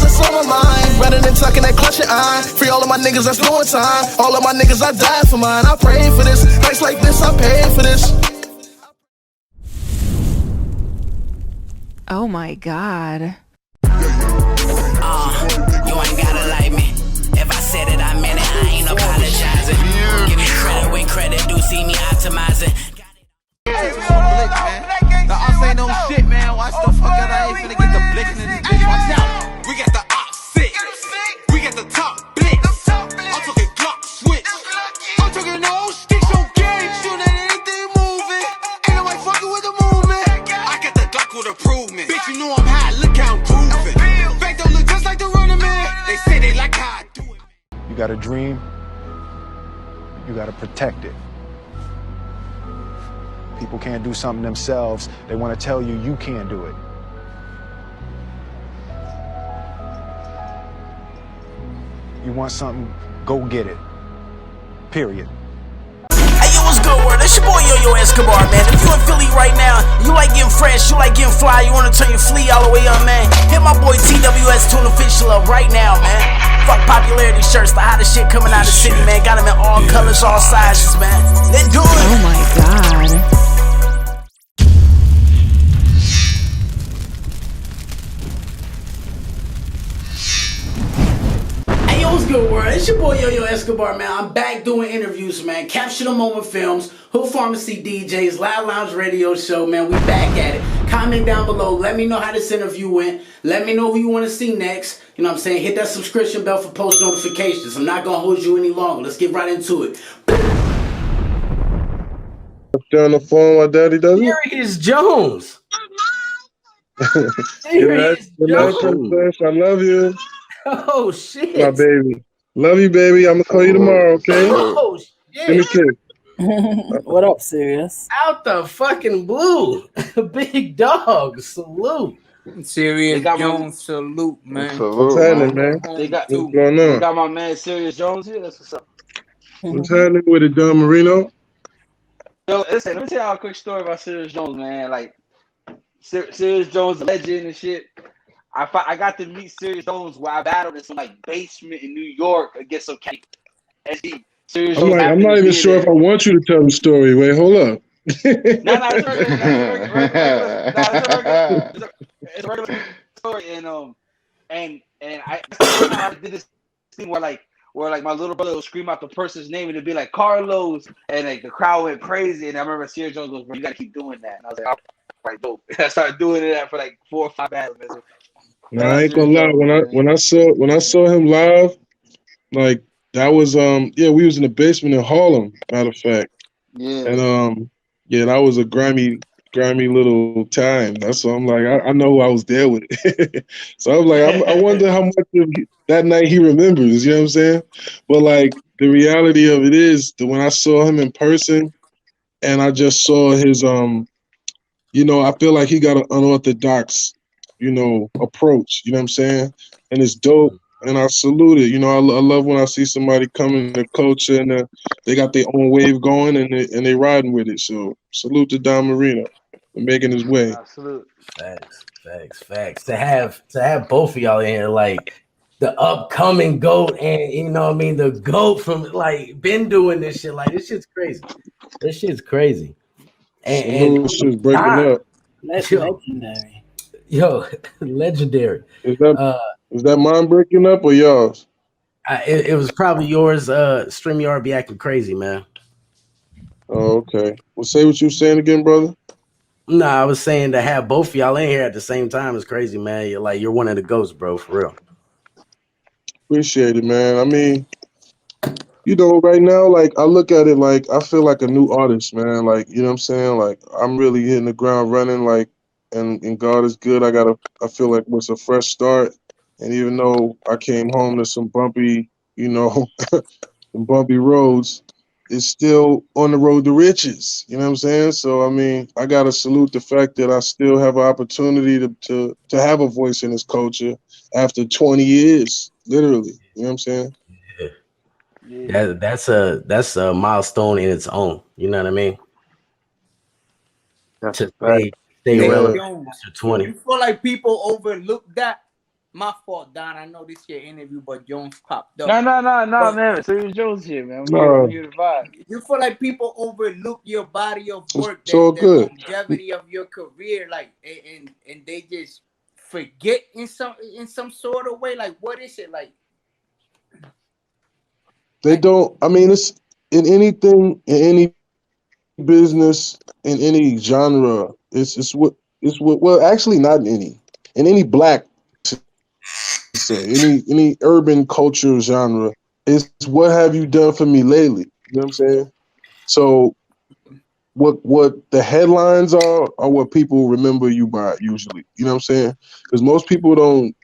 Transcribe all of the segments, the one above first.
that's on my mind. Rather than tucking that clutch and iron. Free all of my niggas that's doing time. All of my niggas, I died for mine. I prayed for this. Nights like this, I paid for this. Oh my God. You ain't gotta like me. If I said it, I meant it. I ain't apologizing. Give me credit when credit do. See me optimizing. Hey, the ops ain't no shit, man. Watch the fuck out. I ain't finna get the blick in this bitch. Watch out. We got the ops 6. We got the top blitz. I'm talking Glock switch. I'm talking no sticks on game. Shooting at anything moving. Ain't nobody fucking with the movement. I got the Glock with improvement. Bitch, you know I'm high. Look how I'm grooving. Back don't look just like the running man. They say they like how I do it. You got a dream. You got to protect it. People can't do something themselves. They want to tell you can't do it. You want something, go get it. Period. Hey, yo, what's good, word? It's your boy Yo-Yo Escobar, man. If you in Philly right now, you like getting fresh, you like getting fly, you want to turn your flea all the way up, man, hit my boy TWS Tune Official up right now, man. Fuck popularity shirts, the hottest shit coming out of the city, man. Got them in all colors, all sizes, man. Let's do it. Oh my God. What's good, world? It's your boy Yo-Yo Escobar, man. I'm back doing interviews, man. Capture the Moment Films, Hood Pharmacy DJs, Loud Lounge Radio Show, man. We back at it. Comment down below. Let me know how this interview went. Let me know who you want to see next. You know what I'm saying? Hit that subscription bell for post notifications. I'm not going to hold you any longer. Let's get right into it. Stay on the phone while Daddy does it. Serius Jones. Serius Jones. I love you. Oh, shit. My baby. Love you, baby. I'm going to call you tomorrow, okay? Oh, shit. Give me a kiss. What up, Serius? Out the fucking blue. Big dog. Salute. Serius Jones, salute, man. What's happening, man? What's going on? They got my man Serius Jones here. That's what's up. What's happening with it, Don Marino? Yo, listen, let me tell y'all a quick story about Serius Jones, man. Like, Serius Jones, a legend and shit. I got to meet Serius Jones where I battled in some like basement in New York against some cat. I'm not even sure if I want you to tell the story. Wait, hold up. It's a regular story, and I did this thing where my little brother would scream out the person's name and it'd be like Carlos, and like the crowd went crazy. And I remember Serius Jones goes, "Bro, you gotta keep doing that." And I was like, "All right, dope." And I started doing it for like 4 or 5 battles. No, I ain't gonna lie. When I saw him live, like that was we was in the basement in Harlem, matter of fact. Yeah. And that was a grimy little time. That's why I'm like, I know I was there with it. So I'm like, I wonder how much of that night he remembers, you know what I'm saying? But like the reality of it is that when I saw him in person and I just saw his I feel like he got an unorthodox approach, you know what I'm saying? And it's dope, and I salute it. I love when I see somebody come in the culture and they got their own wave going and they riding with it. So salute to Don Marino for making his way. Absolute. Facts. To have both of y'all in here, like the upcoming GOAT and the GOAT from like been doing this shit. Like this shit's crazy. And this shit's breaking up. That's legendary. Yo, legendary. Is that mine breaking up or yours? It was probably yours. StreamYard be acting crazy, man. Oh, okay. Well, say what you saying again, brother. No, I was saying to have both of y'all in here at the same time is crazy, man. You're one of the GOATs, bro, for real. Appreciate it, man. I mean, right now, like I look at it like I feel like a new artist, man. Like, you know what I'm saying? Like I'm really hitting the ground running, like. And God is good. I feel like it's a fresh start. And even though I came home to some bumpy, some bumpy roads, it's still on the road to riches. You know what I'm saying? So, I mean, I got to salute the fact that I still have an opportunity to have a voice in this culture after 20 years, literally. You know what I'm saying? Yeah. That's a milestone in its own. You know what I mean? That's right. Stay relevant after 20. You feel like people overlook that? My fault, Don. I know this your interview, but Jones popped up. No, But man. Serious Jones here, man. No, I'm here to vibe. you feel like people overlook your body of work, it's all the good. longevity of your career, like, and they just forget in some sort of way. Like, what is it like? They don't. I mean, it's in anything, in any business, in any genre. It's what. Well, actually, not in any black say any urban culture genre. It's what have you done for me lately? You know what I'm saying? So what the headlines are what people remember you by usually. You know what I'm saying? Because most people don't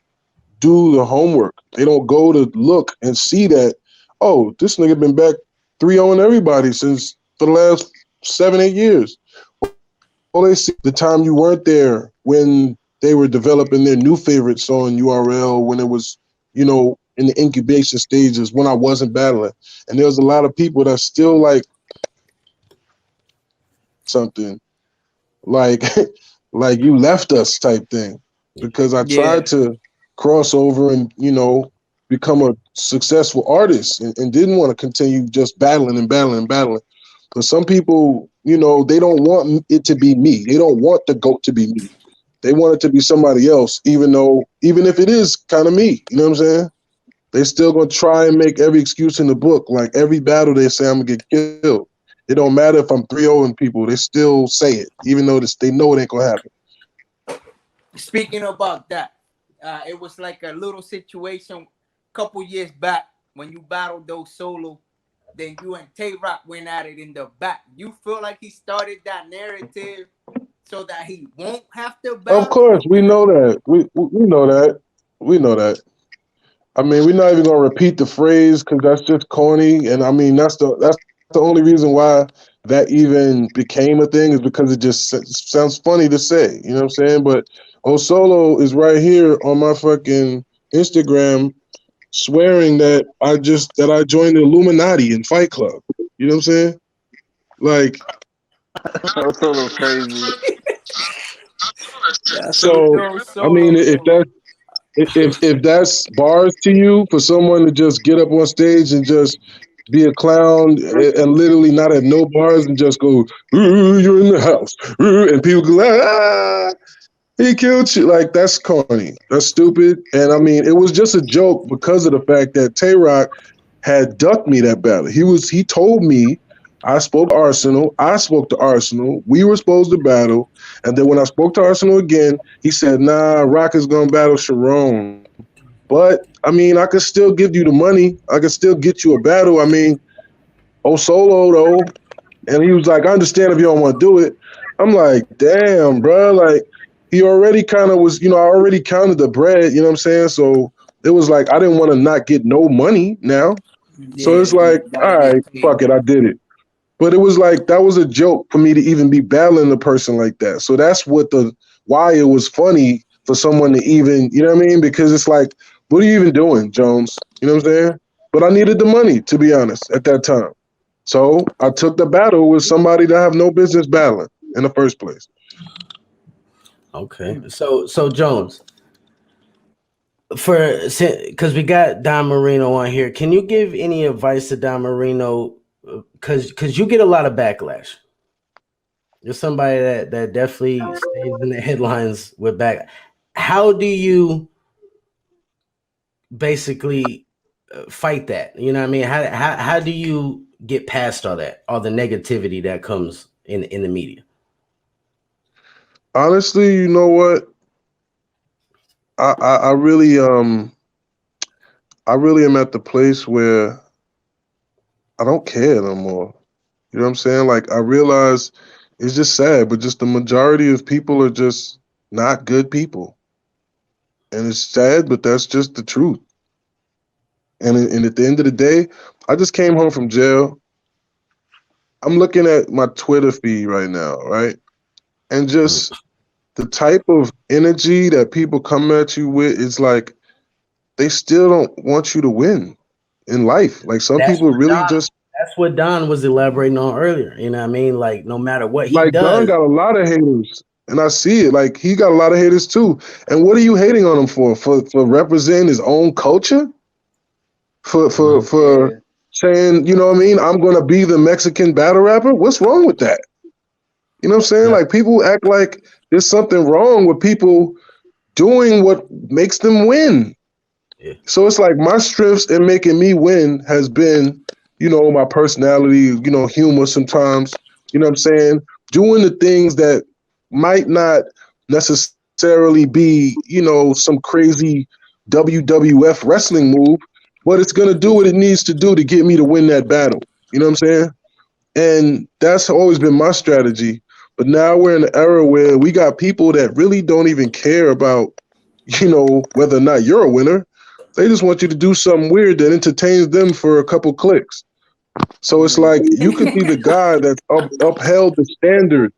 do the homework. They don't go to look and see that, oh, this nigga been back 3-0 everybody since for the last 7-8 years. All they see the time you weren't there when they were developing their new favorites on URL when it was, in the incubation stages when I wasn't battling. And there's a lot of people that still like something like like you left us type thing. Because I Yeah. tried to cross over and, become a successful artist and didn't want to continue just battling and battling and battling. But some people, they don't want it to be me. They don't want the GOAT to be me. They want it to be somebody else, even if it is kind of me. You know what I'm saying? They still gonna try and make every excuse in the book. Like every battle they say I'm gonna get killed. It don't matter if I'm 3-0 people, they still say it, even though they know it ain't gonna happen. Speaking about that, it was like a little situation a couple years back when you battled those solo. Then you and Tay Rock went at it in the back. You feel like he started that narrative so that he won't have to battle? Of course, we know that. We know that. We know that. I mean, we're not even gonna repeat the phrase because that's just corny. And I mean, that's the only reason why that even became a thing is because it just sounds funny to say. You know what I'm saying? But Osolo is right here on my fucking Instagram swearing that I joined the Illuminati in Fight Club. You know what I'm saying? Like, That's a little crazy. so I mean, if that's bars to you for someone to just get up on stage and just be a clown and literally not have no bars and just go, ooh, you're in the house, ooh, and people go, ah, he killed you. Like, that's corny. That's stupid. And I mean, it was just a joke because of the fact that Tay-Rock had ducked me that battle. He told me I spoke to Arsenal. I spoke to Arsenal. We were supposed to battle. And then when I spoke to Arsenal again, he said, nah, Rock is going to battle Sharon. But, I mean, I could still give you the money. I could still get you a battle. I mean, Solo, though. And he was like, I understand if you don't want to do it. I'm like, damn, bro. Like, he already kind of was, I already counted the bread, you know what I'm saying? So it was like, I didn't want to not get no money now. So it's like, all right, fuck it, I did it. But it was like, that was a joke for me to even be battling a person like that. So that's why it was funny for someone to even, you know what I mean? Because it's like, what are you even doing, Jones? You know what I'm saying? But I needed the money, to be honest, at that time. So I took the battle with somebody that I have no business battling in the first place. Okay. So Jones, because we got Don Marino on here, can you give any advice to Don Marino? Because you get a lot of backlash. You're somebody that definitely stays in the headlines with back. How do you basically fight that? You know what I mean? How do you get past all that, all the negativity that comes in the media? Honestly, you know what? I really am at the place where I don't care no more. You know what I'm saying? Like, I realize it's just sad, but just the majority of people are just not good people. And it's sad, but that's just the truth. And at the end of the day, I just came home from jail. I'm looking at my Twitter feed right now, right? And just the type of energy that people come at you with is like, they still don't want you to win in life. Like, some people really just. That's what Don was elaborating on earlier. You know what I mean? Like, no matter what he Like, does. Don got a lot of haters. And I see it. Like, he got a lot of haters too. And what are you hating on him for? For representing his own culture? For saying, you know what I mean, I'm gonna be the Mexican battle rapper? What's wrong with that? You know what I'm saying? Like, people act like there's something wrong with people doing what makes them win. Yeah. So it's like my strengths in making me win has been, you know, my personality, you know, humor sometimes, you know what I'm saying? Doing the things that might not necessarily be, you know, some crazy WWF wrestling move, but it's going to do what it needs to do to get me to win that battle. You know what I'm saying? And that's always been my strategy. But now we're in an era where we got people that really don't even care about, you know, whether or not you're a winner. They just want you to do something weird that entertains them for a couple clicks. So it's like you could be the guy that upheld the standard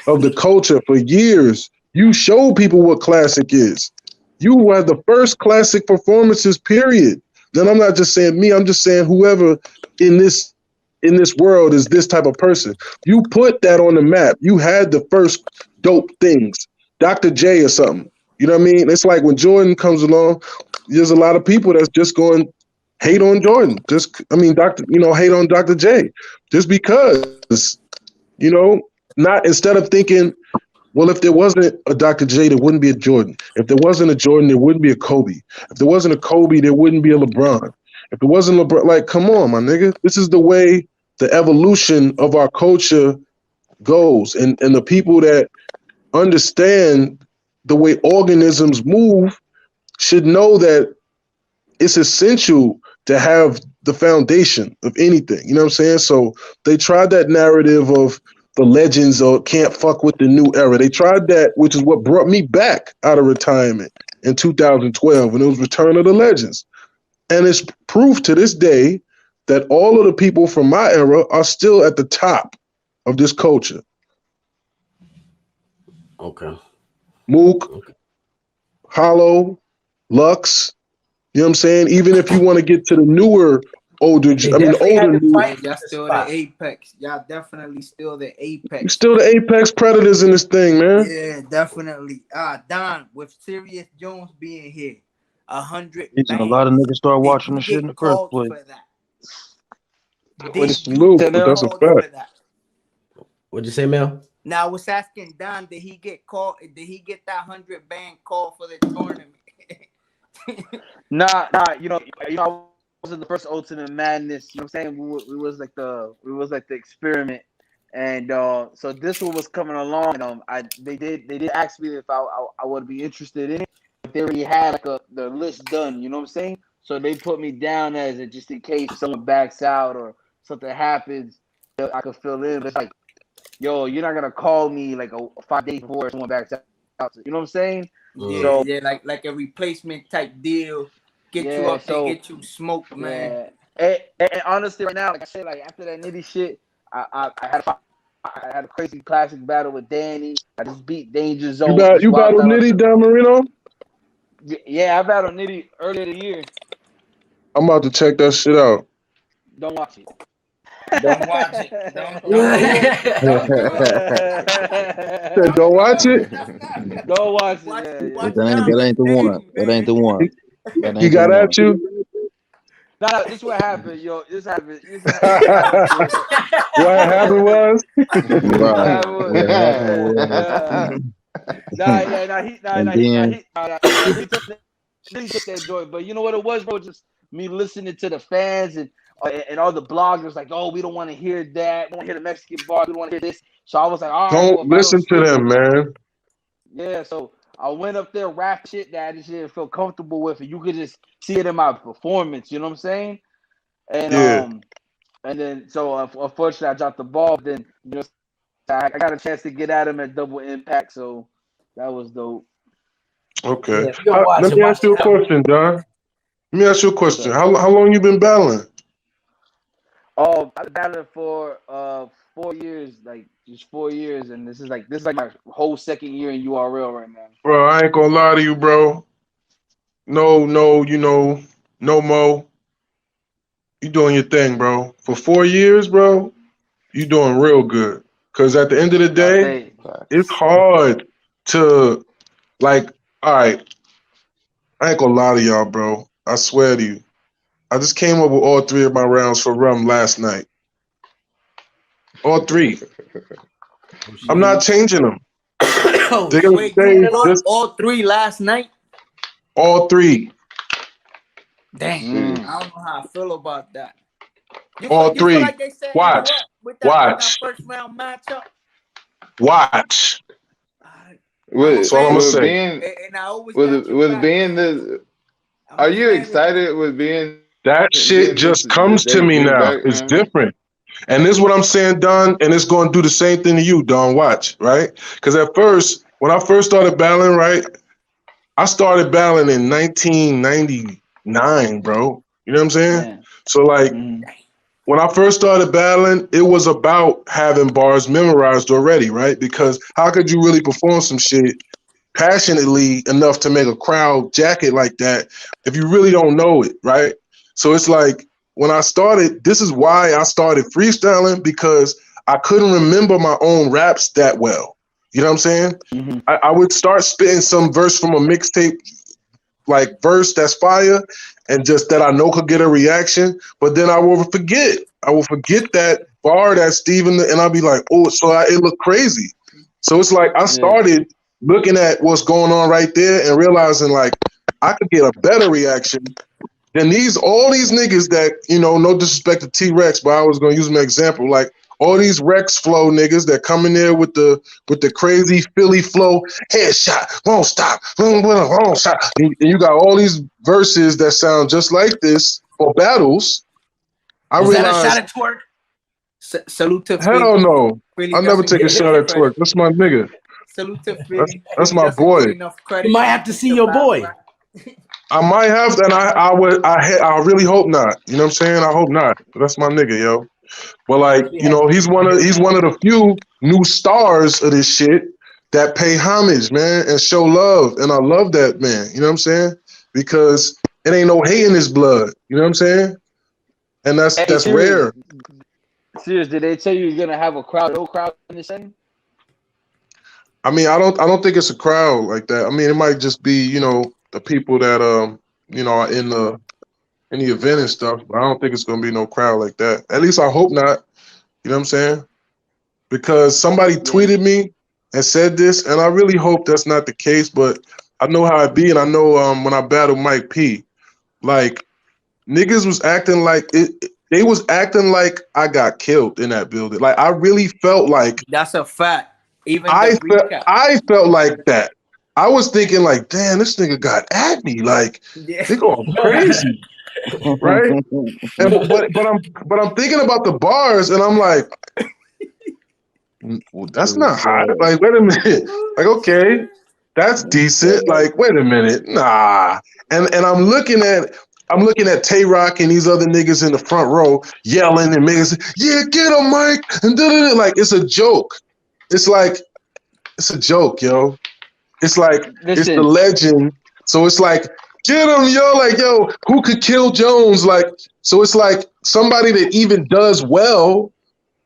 of the culture for years. You showed people what classic is. You had the first classic performances, period. Then I'm not just saying me, I'm just saying whoever in this world is this type of person. You put that on the map. You had the first dope things. Dr. J or something. You know what I mean? It's like when Jordan comes along, there's a lot of people that's just going hate on Jordan. Hate on Dr. J. Just because, you know, not instead of thinking, well, if there wasn't a Dr. J, there wouldn't be a Jordan. If there wasn't a Jordan, there wouldn't be a Kobe. If there wasn't a Kobe, there wouldn't be a LeBron. If it wasn't LeBron, like, come on, my nigga. This is the way the evolution of our culture goes. And the people that understand the way organisms move should know that it's essential to have the foundation of anything. You know what I'm saying? So they tried that narrative of the legends or can't fuck with the new era. They tried that, which is what brought me back out of retirement in 2012, and it was Return of the Legends. And it's proof to this day that all of the people from my era are still at the top of this culture. Okay. Mook, Hollow, Lux, you know what I'm saying? Even if you want to get to the newer, older. Y'all still the apex. Y'all definitely still the apex. You still the apex predators in this thing, man. Yeah, definitely. Don, with Serius Jones being here, 100 bands. A lot of niggas start watching the shit in the first place. That's a fact. What'd you say, Mel? Now I was asking Don, did he get called? Did he get that 100 band call for the tournament? Nah. You know, I wasn't the first Ultimate Madness. You know what I'm saying? We was like the experiment, and so this one was coming along. They did ask me if I would be interested in it. But they already had like the list done. You know what I'm saying? So they put me down as it just in case someone backs out or something happens, I could fill in. But it's like, yo, you're not gonna call me like a 5 days before someone backs out. You know what I'm saying? Yeah, like a replacement type deal. Get you up there, get you smoked, man. And honestly, right now, like I said, like after that Nitty shit, I had a crazy classic battle with Danny. I just beat Danger Zone. You battled Nitty down Marino? Yeah, I battled Nitty earlier the year. I'm about to check that shit out. Don't watch it. Don't watch it. Don't watch it. Don't watch it. That ain't the one. That ain't the one. He got at you. No, this is what happened, yo. This happened. What happened was. He took that joy. But you know what it was, bro? Just me listening to the fans and all the bloggers like, oh, we don't want to hear that. We don't want to hear the Mexican bar. We don't want to hear this. So I was like, all right. Don't listen to them, man. Yeah, so I went up there, rap shit that I just didn't feel comfortable with, and you could just see it in my performance. You know what I'm saying? And and then so unfortunately I dropped the ball. But then I got a chance to get at him at Double Impact, so that was dope. Okay. Let me ask you a question, John. Let me ask you a question. How long you been battling? Oh, I've been battling for 4 years, like just 4 years, and this is like my whole second year in URL right now. Bro, I ain't gonna lie to you, bro. No, Mo. You doing your thing, bro. For 4 years, bro, you doing real good. Cause at the end of the day, it's hard to like. All right, I ain't gonna lie to y'all, bro. I swear to you, I just came up with all 3 of my rounds for rum last night. All 3. I'm not changing them. They're gonna Wait, stay you wrote just all 3 last night? all 3. Dang, I don't know how I feel about that. All You feel 3. like they set Watch. you up with that first round matchup? Watch. With, That's all I'm gonna say. being, And I always with being the, are you excited with being that shit just comes to me now? It's different. And this is what I'm saying, Don, and it's going to do the same thing to you, Don. Watch, right? Because at first, when I first started battling, right, I started battling in 1999, bro. You know what I'm saying? Yeah. So, like, when I first started battling, it was about having bars memorized already, right? Because how could you really perform some shit passionately enough to make a crowd jacket like that if you really don't know it, right? So it's like, when I started, this is why I started freestyling, because I couldn't remember my own raps that well. You know what I'm saying? I would start spitting some verse from a mixtape, like verse that's fire, and just that I know could get a reaction, but then I will forget. I will forget that bar that Steven, and I'll be like, oh, so it looked crazy. So it's like I started looking at what's going on right there and realizing like I could get a better reaction than all these niggas that, you know, no disrespect to T-Rex, but I was gonna use him as an example, like all these Rex flow niggas that come in there with the crazy Philly flow, headshot, won't stop, won't stop. And you got all these verses that sound just like this for battles. I realized, that a shot at Twerk? Salute to Philly. Hell no. Philly I'll never take a shot at Twerk. That's my nigga. Salute to Philly. That's my boy. You might have to see your boy. I might have, and I really hope not. You know what I'm saying? I hope not. But that's my nigga, yo. But like, you know, he's one of the few new stars of this shit that pay homage, man, and show love. And I love that, man. You know what I'm saying? Because it ain't no hate in his blood. You know what I'm saying? And that's rare. Serious, did they tell you you're gonna have no crowd in this thing? I mean, I don't think it's a crowd like that. I mean, it might just be, you know, the people that you know, are in the event and stuff, but I don't think it's gonna be no crowd like that. At least I hope not. You know what I'm saying? Because somebody tweeted me and said this, and I really hope that's not the case, but I know how it be, and I know when I battled Mike P, like niggas was acting like they was acting like I got killed in that building. Like I really felt like that's a fact. I felt like that. I was thinking like, damn, this nigga got at me. Like they going crazy, right? And, but I'm thinking about the bars, and I'm like, well, that's not hot. Like, wait a minute. Like, okay, that's decent. Like, wait a minute, nah. And I'm looking at Tay Rock and these other niggas in the front row yelling and making, yeah, get him, Mike, and like it's a joke. It's like it's a joke, yo. It's like it's the legend. So it's like, get him, yo. Like, yo, who could kill Jones? Like, so it's like somebody that even does well,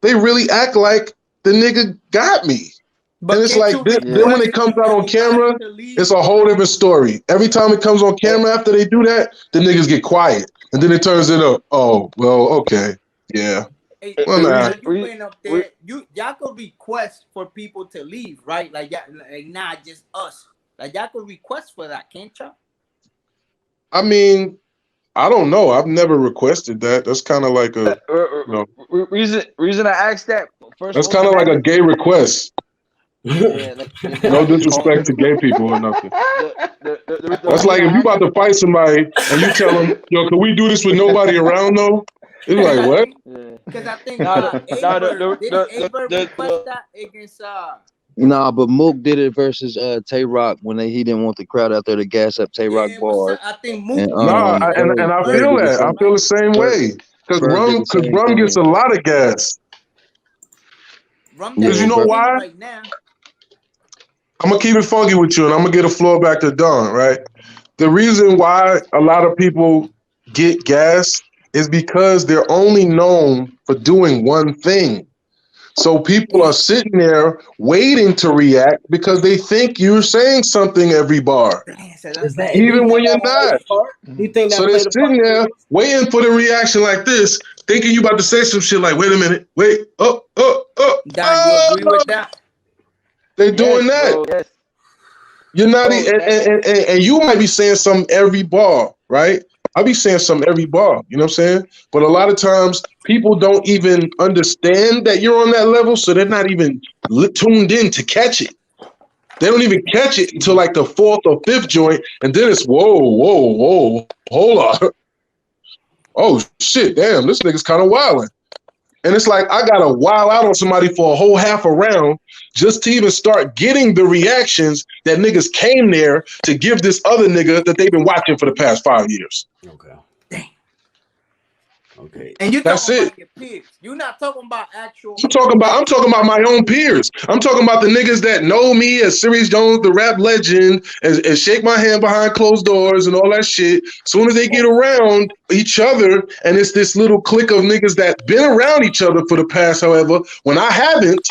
they really act like the nigga got me. But and it's like then when it comes out on camera, it's a whole different story. Every time it comes on camera after they do that, the niggas get quiet. And then it turns into, oh, well, okay. Yeah. Hey, well, nah. You went up there. Y'all could request for people to leave, right? Like not just us. Like y'all could request for that, can't y'all? I mean, I don't know. I've never requested that. That's kind of like a reason I asked that. First, that's kind of like a gay request. Yeah, no disrespect to gay people or nothing. That's like if you about to fight somebody and you tell them, yo, can we do this with nobody around though? It's like, what? Because I think Aver request that against Nah, but Mook did it versus Tay Rock when he didn't want the crowd out there to gas up Tay Rock bars. I think Mook. And I feel that. I feel the same way. Because Rum gets a lot of gas. Because you know why? Right now. I'm gonna keep it funky with you, and I'm gonna get the floor back to Don. Right? The reason why a lot of people get gas is because they're only known for doing one thing. So people are sitting there waiting to react because they think you're saying something every bar, Is that, you even when think you're that played not. a part? You think So that they're played a part? sitting there waiting for the reaction like this, thinking you about to say some shit like, wait a minute, wait, Don, you agree with that? They're doing that. Bro, yes. You're not, Bro, and you might be saying something every bar, right? I'll be saying something every bar, you know what I'm saying? But a lot of times people don't even understand that you're on that level, so they're not even tuned in to catch it. They don't even catch it until like the fourth or fifth joint, and then it's whoa, hold on. Oh shit, damn, this nigga's kind of wilding. And it's like I gotta wild out on somebody for a whole half a round just to even start getting the reactions that niggas came there to give this other nigga that they've been watching for the past 5 years. Okay. Dang. Okay. And you That's talking it. about your peers. You're not talking about actual. I'm talking about my own peers. I'm talking about the niggas that know me as Serius Jones, the rap legend, and shake my hand behind closed doors and all that shit. Soon as they get around each other, and it's this little clique of niggas that been around each other for the past, however, when I haven't,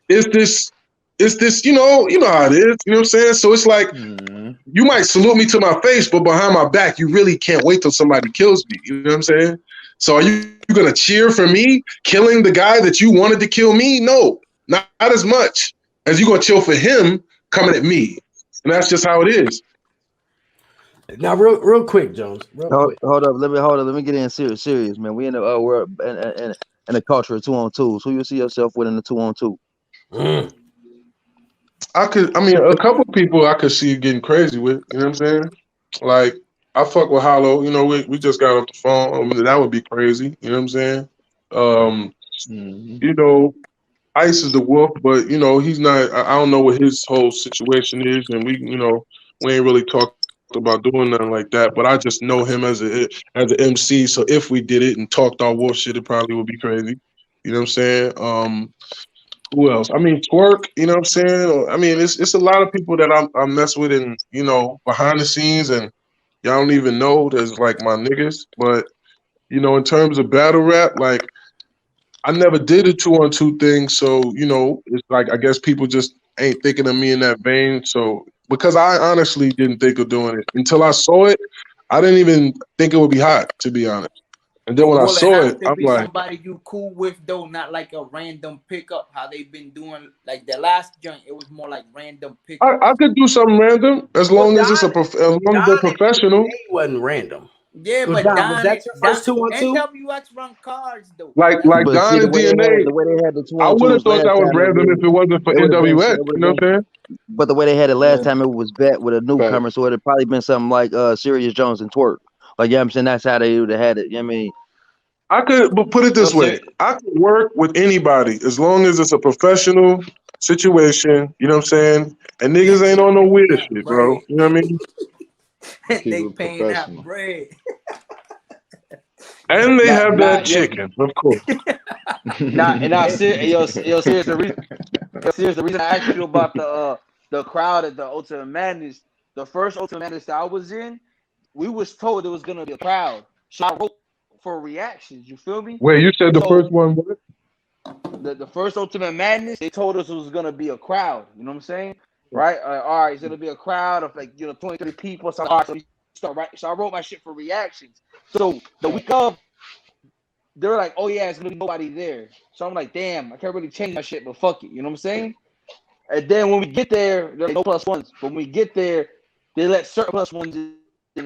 it's this, you know how it is, you know what I'm saying? So it's like you might salute me to my face, but behind my back, you really can't wait till somebody kills me. You know what I'm saying? So are you gonna cheer for me killing the guy that you wanted to kill me? No, not as much as you gonna chill for him coming at me. And that's just how it is. Now, real quick, Jones. Hold up. Let me get in serious, man. We in the world and the culture of 2-on-2s. Who you see yourself with in the 2-on-2? A couple people I could see getting crazy with. You know what I'm saying? Like I fuck with Hollow. You know, we just got off the phone. I mean, that would be crazy. You know what I'm saying? You know, Ice is the wolf, but you know he's not. I don't know what his whole situation is, and we ain't really talked about doing nothing like that. But I just know him as an MC. So if we did it and talked our wolf shit, it probably would be crazy. You know what I'm saying? Who else? I mean, Twerk. You know what I'm saying? I mean, it's a lot of people that I mess with, and behind the scenes, and y'all don't even know there's like my niggas. But in terms of battle rap, like. I never did a 2-on-2 thing, so it's like I guess people just ain't thinking of me in that vein. So because I honestly didn't think of doing it until I saw it, I didn't even think it would be hot, to be honest. And then when I Will it saw have it, to I'm be like, somebody you cool with though, not like a random pickup? How they've been doing, like the last joint, it was more like random pickup. I could do something random as long as it's as long as they're professional. It wasn't random. Yeah, So but Don, Don, was that your first 2-on-2? NWX run cards though. Like But see Don the and way DNA, the way they had the I would have 2-on-2s thought last that was time, random if it wasn't for it would have been. NWX. You know what I'm saying? But the way they had it last time, it was bet with a newcomer, so it'd probably been something like Serius Jones and Twerk. Like I'm saying, that's how they would have had it. You know what I mean? I could, but put it this way: I could work with anybody as long as it's a professional situation. You know what I'm saying? And niggas ain't on no weird shit, bro. You know what I mean? They paying that bread. And they have that chicken, of course. Serious. The reason I asked you about the crowd at the Ultimate Madness, the first Ultimate Madness that I was in, we was told there was gonna be a crowd. So I wrote for reactions. You feel me? Wait, you said the first one what? The first Ultimate Madness, they told us it was gonna be a crowd. You know what I'm saying? Right? All right, it's gonna be a crowd of 20, 30 people. So, all right, so I wrote my shit for reactions. So the week of, they were like, "Oh yeah, it's gonna be nobody there." So I'm like, "Damn, I can't really change my shit, but fuck it." You know what I'm saying? And then when we get there, there's no +1s. But when we get there, they let certain +1s in.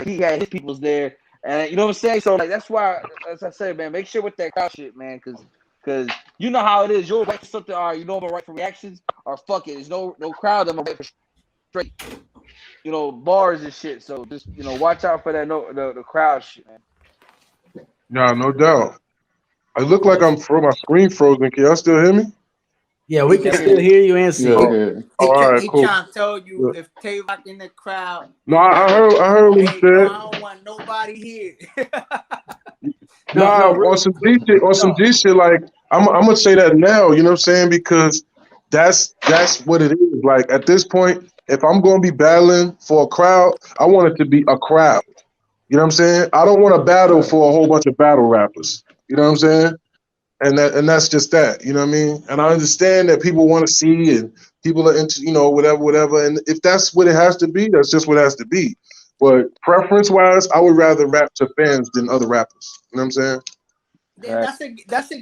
He had his peoples there, and you know what I'm saying. So like that's why, as I said, man, make sure with that crowd shit, man, because you know how it is. You'll write something, or I'm gonna write for reactions, or fuck it, there's no crowd. I'm gonna write for straight, bars and shit. So just watch out for that the crowd shit, man. Yeah, no doubt. I look like my screen frozen. Can y'all still hear me? Yeah, we can still hear you and see you. All right, He cool. trying to tell you if Tay-Rock in the crowd. No, I heard what he said. No, I don't want nobody here. On some G shit, like I'm gonna say that now, you know what I'm saying? Because that's what it is. Like at this point, if I'm gonna be battling for a crowd, I want it to be a crowd. You know what I'm saying? I don't want to battle for a whole bunch of battle rappers. You know what I'm saying? and that's just that. You know what I mean? And I understand that people want to see and people are into, whatever. And if that's what it has to be, that's just what it has to be. But preference wise, I would rather rap to fans than other rappers. You know what I'm saying? That's a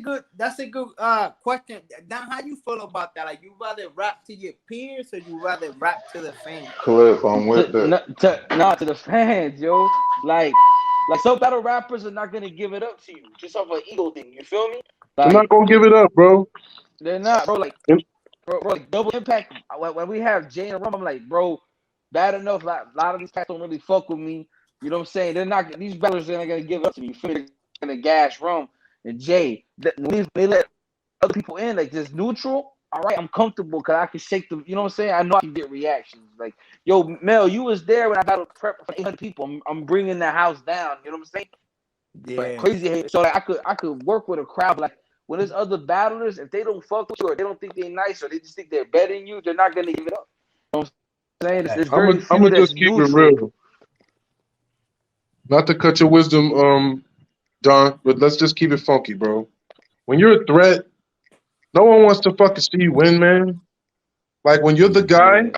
good question. Now, how you feel about that? Like, you rather rap to your peers or you rather rap to the fans? Clip, I'm with that. Not to the fans, yo. Like some battle rappers are not gonna give it up to you just off an ego thing. You feel me? They're not gonna give it up, bro. They're not, bro. Like, like Double Impact. When we have Jay and Rum, I'm like, bro, bad enough. Like, a lot of these cats don't really fuck with me. You know what I'm saying? They're not. These battlers are not gonna give it up to me. You feel me? They're gonna gas Rum and Jay. They let other people in, like, just neutral. All right, I'm comfortable because I can shake them. You know what I'm saying? I know I can get reactions. Like, yo, Mel, you was there when I battled prep for 800 people. I'm bringing the house down. You know what I'm saying? Yeah. But crazy hate. So like, I could work with a crowd. Like, when there's other battlers, if they don't fuck with you or they don't think they're nice or they just think they're better than you, they're not gonna give it up. You know what I'm saying? There's very few I'm gonna that's just keep neutral. it real. Not to cut your wisdom, Don, but let's just keep it funky, bro. When you're a threat, no one wants to fucking see you win, man. Like, when you're the guy,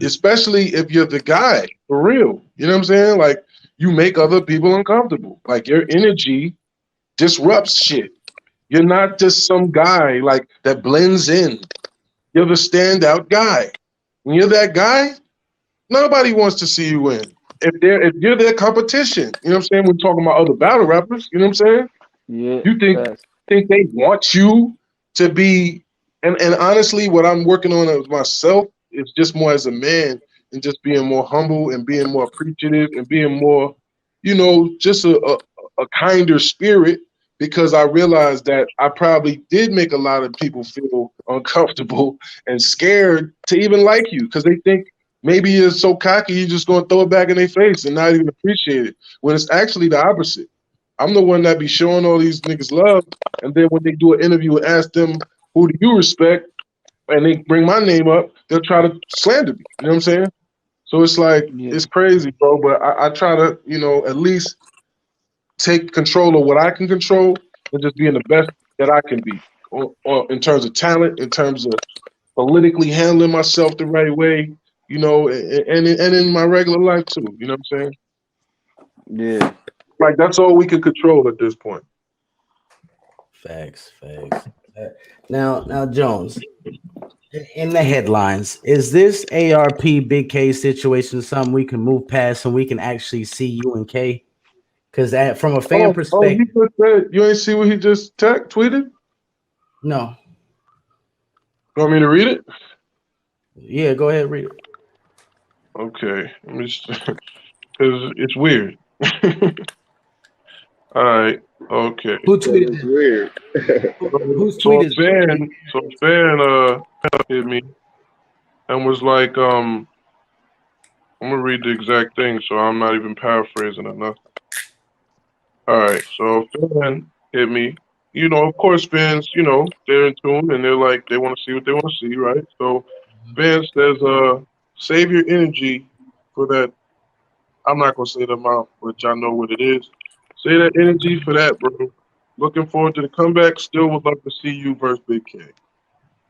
especially if you're the guy, for real. You know what I'm saying? Like, you make other people uncomfortable. Like, your energy disrupts shit. You're not just some guy like that blends in. You're the standout guy. When you're that guy, nobody wants to see you win. If you're their competition, you know what I'm saying? We're talking about other battle rappers, you know what I'm saying? Yeah. You think they want you to be, and honestly, what I'm working on as myself is just more as a man and just being more humble and being more appreciative and being more, just a kinder spirit, because I realized that I probably did make a lot of people feel uncomfortable and scared to even like you, because they think maybe you're so cocky you're just going to throw it back in their face and not even appreciate it, when it's actually the opposite. I'm the one that be showing all these niggas love, and then when they do an interview and ask them, who do you respect, and they bring my name up, they'll try to slander me. You know what I'm saying? So it's like, It's crazy, bro, but I try to, at least take control of what I can control and just being the best that I can be, or in terms of talent, in terms of politically handling myself the right way, and in my regular life too. You know what I'm saying? Yeah. Like, that's all we can control at this point. Facts. Now, Jones, in the headlines, is this ARP Big K situation something we can move past and we can actually see you and K? Because from a fan perspective, he just said, you ain't see what he just tweeted? No. You want me to read it? Yeah, go ahead, read it. Okay, because it's weird. All right. Okay. Who tweeted It's weird. Who's tweeted? So a fan hit me and was like, I'm gonna read the exact thing, so I'm not even paraphrasing or nothing. All right. So a fan hit me. Of course, fans, they're in tune and they're like, they want to see what they want to see, right? So fan says, save your energy for that. I'm not gonna say the amount, but y'all know what it is. Say that energy for that, bro. Looking forward to the comeback. Still would love to see you versus Big K.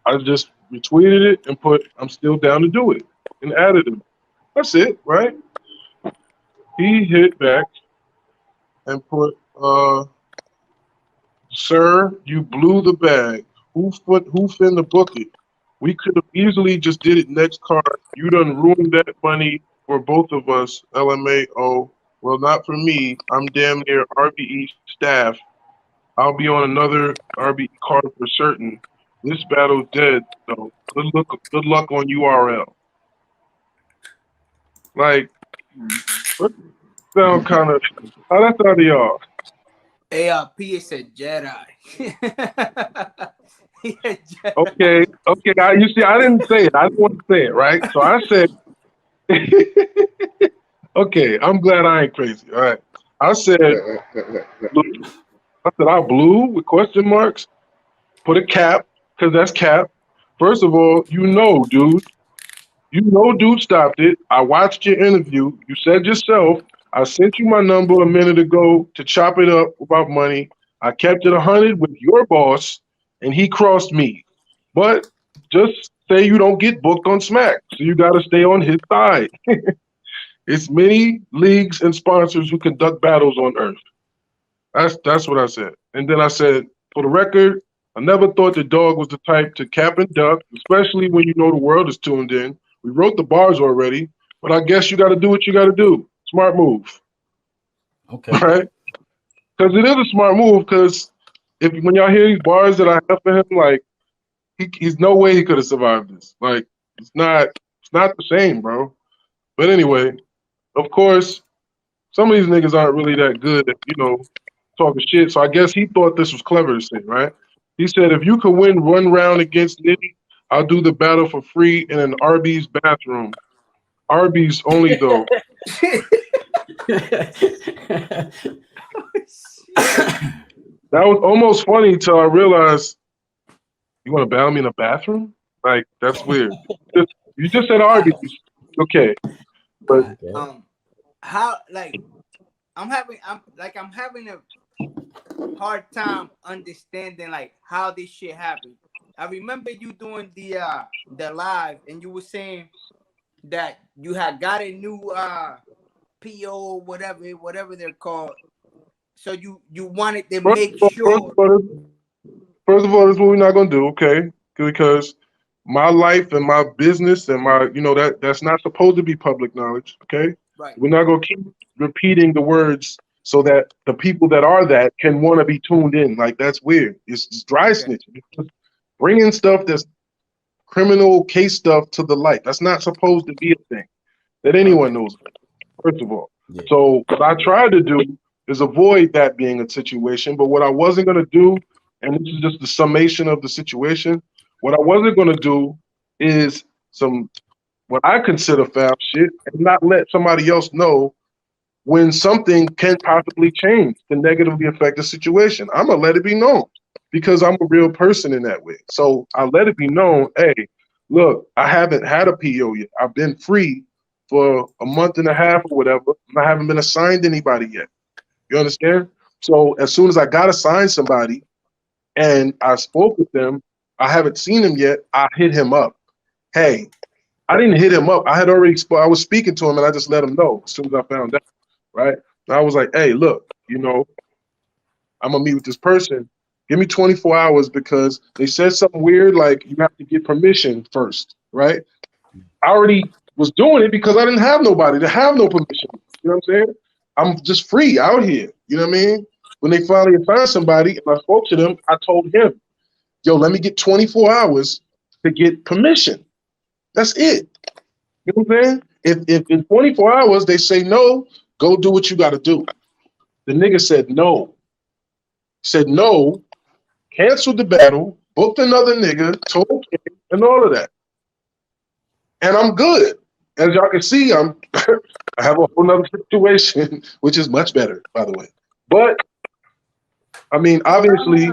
I just retweeted it and put, I'm still down to do it, and added him. That's it, right? He hit back and put, sir, you blew the bag. Who finna book it? We could have easily just did it next card. You done ruined that money for both of us. LMAO. Well, not for me. I'm damn near RBE staff. I'll be on another RBE card for certain. This battle's dead, so good luck on URL. Like, sound kind of, how that sound to y'all? ARP is a Jedi. Okay. You see, I didn't say it. I didn't want to say it, right? So I said, okay, I'm glad I ain't crazy. All right. I said, I blew with question marks, put a cap, because that's cap. First of all, dude. Dude stopped it. I watched your interview. You said yourself, I sent you my number a minute ago to chop it up about money. I kept it 100 with your boss, and he crossed me. But just say you don't get booked on Smack, so you got to stay on his side. It's many leagues and sponsors who conduct battles on Earth. That's what I said. And then I said, for the record, I never thought the dog was the type to cap and duck, especially when you know the world is tuned in. We wrote the bars already, but I guess you got to do what you got to do. Smart move. Okay. All right? Because it is a smart move. Because when y'all hear these bars that I have for him, like he's no way he could have survived this. Like it's not the same, bro. But anyway, of course, some of these niggas aren't really that good at talking shit. So I guess he thought this was clever to say, right? He said, if you could win one round against Nitty, I'll do the battle for free in an Arby's bathroom. Arby's only though. That was almost funny till I realized you want to battle me in a bathroom? Like that's weird. You just said Arby's, okay? But how I'm having a hard time understanding like how this shit happened. I remember you doing the live and you were saying that you had got a new PO, whatever they're called. So you wanted to make sure. First of all, this is what we're not gonna do, okay? Because my life and my business and my, that's not supposed to be public knowledge, okay? Right. We're not gonna keep repeating the words so that the people that are that can want to be tuned in. Like that's weird. It's dry snitching. It's just bringing stuff that's criminal case stuff to the light. That's not supposed to be a thing that anyone knows about, first of all. Yeah. So what I tried to do is avoid that being a situation. But what I wasn't going to do, and this is just the summation of the situation, what I wasn't going to do is some what I consider foul shit and not let somebody else know when something can possibly change to negatively affect the situation. I'm going to let it be known because I'm a real person in that way. So I let it be known, hey, look, I haven't had a PO yet. I've been free for a month and a half or whatever, and I haven't been assigned anybody yet. You understand? So as soon as I got assigned somebody and I spoke with them, I haven't seen him yet, I hit him up. Hey, I didn't hit him up. I had already I was speaking to him and I just let him know as soon as I found out, right? And I was like, hey, look, I'm going to meet with this person. Give me 24 hours because they said something weird, like you have to get permission first, right? I already was doing it because I didn't have nobody to have no permission. You know what I'm saying? I'm just free out here. You know what I mean? When they finally assigned somebody and I spoke to them, I told him, yo, let me get 24 hours to get permission. That's it. You know what I'm saying? If in 24 hours they say no, go do what you got to do. The nigga said no. Said no, canceled the battle, booked another nigga, told him, and all of that. And I'm good. As y'all can see, I have a whole nother situation, which is much better, by the way. But I mean, obviously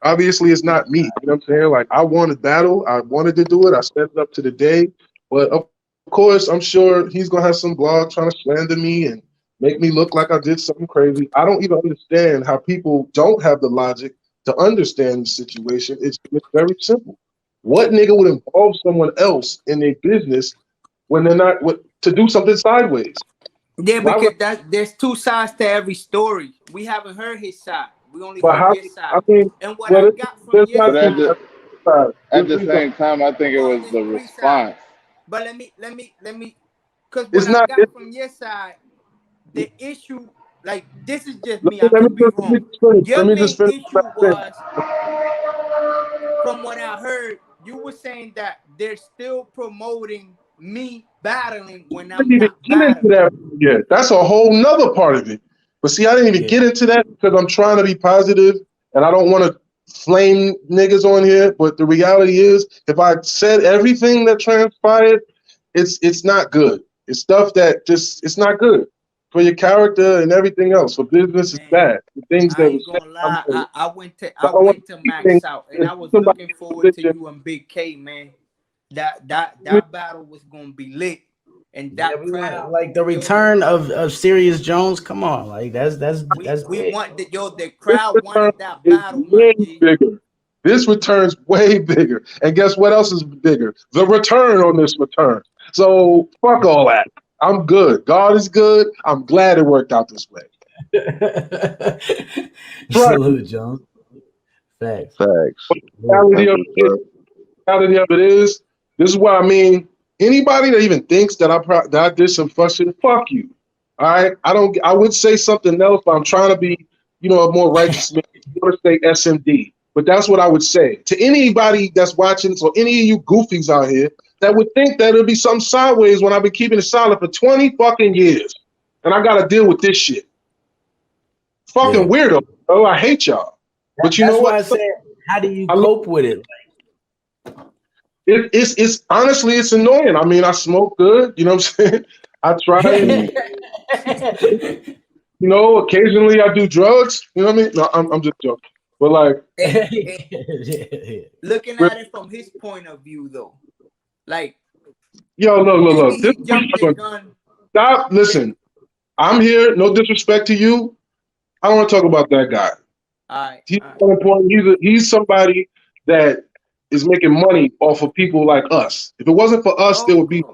it's not me. You know what I'm saying? Like I wanted battle, I wanted to do it, I stepped up to the day. But of course, I'm sure he's gonna have some blog trying to slander me and make me look like I did something crazy. I don't even understand how people don't have the logic to understand the situation. It's very simple. What nigga would involve someone else in their business when they're not to do something sideways? Yeah, because there's two sides to every story. We haven't heard his side. We only heard your side. I mean, and what I got from your side. At the same time, I think it was the response. But let me, because what I got from your side, the issue, like this is just me. I could be wrong. Your main issue was, from what I heard, you were saying that they're still promoting me battling when I'm not battling. Yeah, that's a whole nother part of it. But see, I didn't even get into that because I'm trying to be positive and I don't want to flame niggas on here. But the reality is, if I said everything that transpired, it's not good. It's stuff that it's not good for your character and everything else. For business, it's bad. The things I ain't gonna lie. I went to Max Out and I was looking forward to you and Big K, man. That battle was gonna be lit. and that crowd. Like the return of Serius Jones. Come on, like that's we big. want the This crowd return wanted that is battle, my way G. bigger. This return's way bigger. And guess what else is bigger? The return on this return. So fuck all that. I'm good. God is good. I'm glad it worked out this way. Salute, Jones. Facts. Facts. Reality of it is, this is what I mean. Anybody that even thinks that I did some fuck shit, fuck you. All right, I would say something else, but I'm trying to be, a more righteous man. I want to say SMD, but that's what I would say to anybody that's watching. So any of you goofies out here that would think that it'll be something sideways when I've been keeping it solid for 20 fucking years, and I got to deal with this shit. Fucking weirdo. Oh, I hate y'all. But you know what? That's why I said, how do you cope with it? It's honestly, it's annoying. I mean, I smoke good. You know what I'm saying? I try. Occasionally I do drugs. You know what I mean? No, I'm just joking. But like, looking at it from his point of view, though, like, look. He jumped the gun. Stop. Listen, I'm here. No disrespect to you. I don't want to talk about that guy. All right. He's so important. He's somebody that is making money off of people like us. If it wasn't for us, there would be.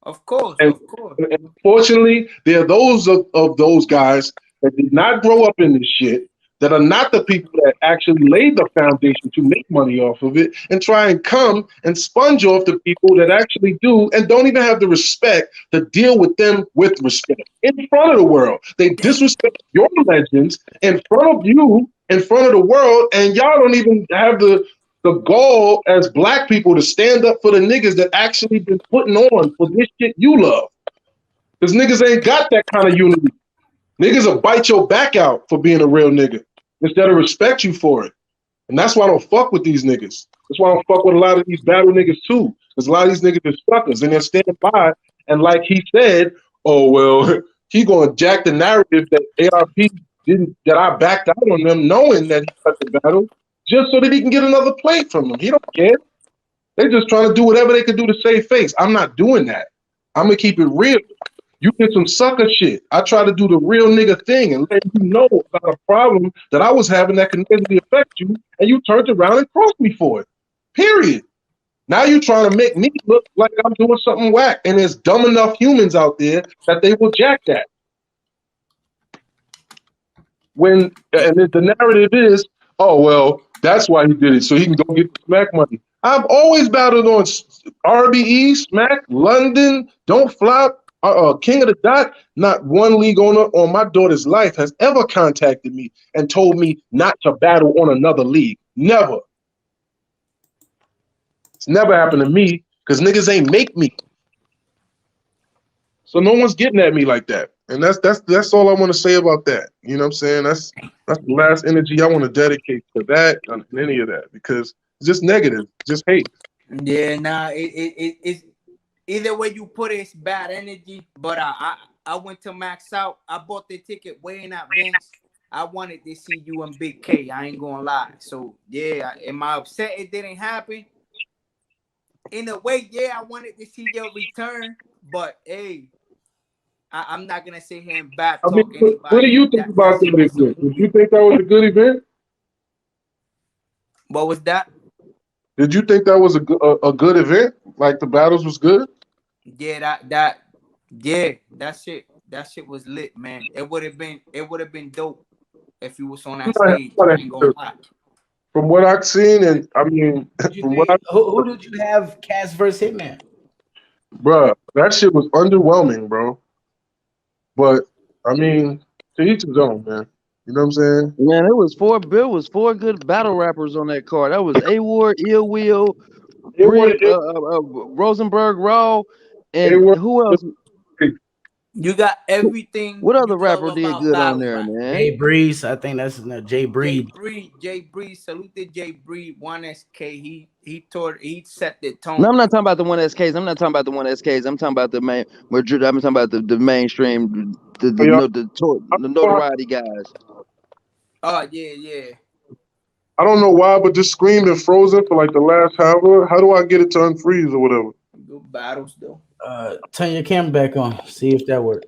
Of course. And unfortunately, there are those of those guys that did not grow up in this shit, that are not the people that actually laid the foundation to make money off of it, and try and come and sponge off the people that actually do and don't even have the respect to deal with them with respect in front of the world. They disrespect your legends in front of you, in front of the world, and y'all don't even have the gall as black people to stand up for the niggas that actually been putting on for this shit you love. Because niggas ain't got that kind of unity. Niggas will bite your back out for being a real nigga instead of respect you for it. And that's why I don't fuck with these niggas. That's why I don't fuck with a lot of these battle niggas too. Because a lot of these niggas are suckers and they're standing by. And like he said, oh, well, he gonna jack the narrative that ARP didn't, that I backed out on them knowing that he cut the battle just so that he can get another plate from them. He don't care. They just trying to do whatever they can do to save face. I'm not doing that. I'm gonna keep it real. You did some sucker shit. I try to do the real nigga thing and let you know about a problem that I was having that can negatively affect you, and you turned around and crossed me for it. Period. Now you're trying to make me look like I'm doing something whack, and there's dumb enough humans out there that they will jack that. And the narrative is, oh, well, that's why he did it, so he can go get the smack money. I've always battled on RBE, Smack, London, Don't Flop, King of the Dot. Not one league owner on my daughter's life has ever contacted me and told me not to battle on another league. Never. It's never happened to me because niggas ain't make me. So no one's getting at me like that. And that's all I want to say about that. You know what I'm saying? That's the last energy I want to dedicate to that and any of that, because it's just negative, just hate. Yeah, nah, it's either way you put it, it's bad energy. But I went to Max Out. I bought the ticket way in advance. I wanted to see you and Big K. I ain't gonna lie. So yeah, am I upset it didn't happen? In a way, yeah, I wanted to see your return, but hey, I'm not gonna sit here and back talk anybody. What do you think about that event? Did you think that was a good event? What was that? Did you think that was a good event? Like the battles was good? Yeah, that shit was lit, man. It would have been dope if you was on that stage. I ain't gonna lie. From what I've seen, and I mean, who did you have Cass versus Hitman? Bruh, that shit was underwhelming, bro. But I mean, to each his own, man. You know what I'm saying? Man, it was four good battle rappers on that card. That was A-Ward, Ill Will, Rosenberg Raw, and who else? You got everything. What other rapper did good on there, man? Jay Breeze, I think that's Jay Breed. Jay Breed, salute to Jay Breed, 1SK. He set the tone. No, I'm not talking about the 1SKs. I'm not talking about the 1SKs. I'm talking about the main. I'm talking about the mainstream, the notoriety guys. Oh yeah. I don't know why, but just screamed and frozen for like the last hour. How do I get it to unfreeze or whatever? Good battles though. Turn your camera back on. See if that works.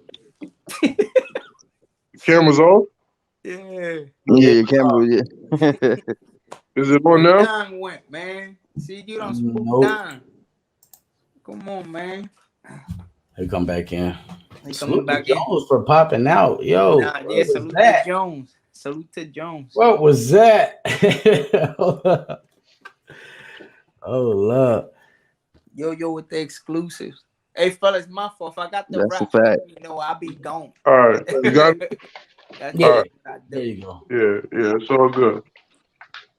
Camera's off. Yeah. Yeah, your camera. Yeah. Is it on now? Don went, man. See, you don't spook Nope. Don. Come on, man. He come back in. He coming Salute to back in. Jones for popping out. Yo, Nah, what yeah, was salute that? to Jones. Salute to Jones. What was that? Oh, Lord. Yo with the exclusives. Hey, fellas, my fault. If I got the That's a rap, fact. you know, I'll be gone. All right, you got it? That's Yeah. All right. There you go. Yeah, it's all good.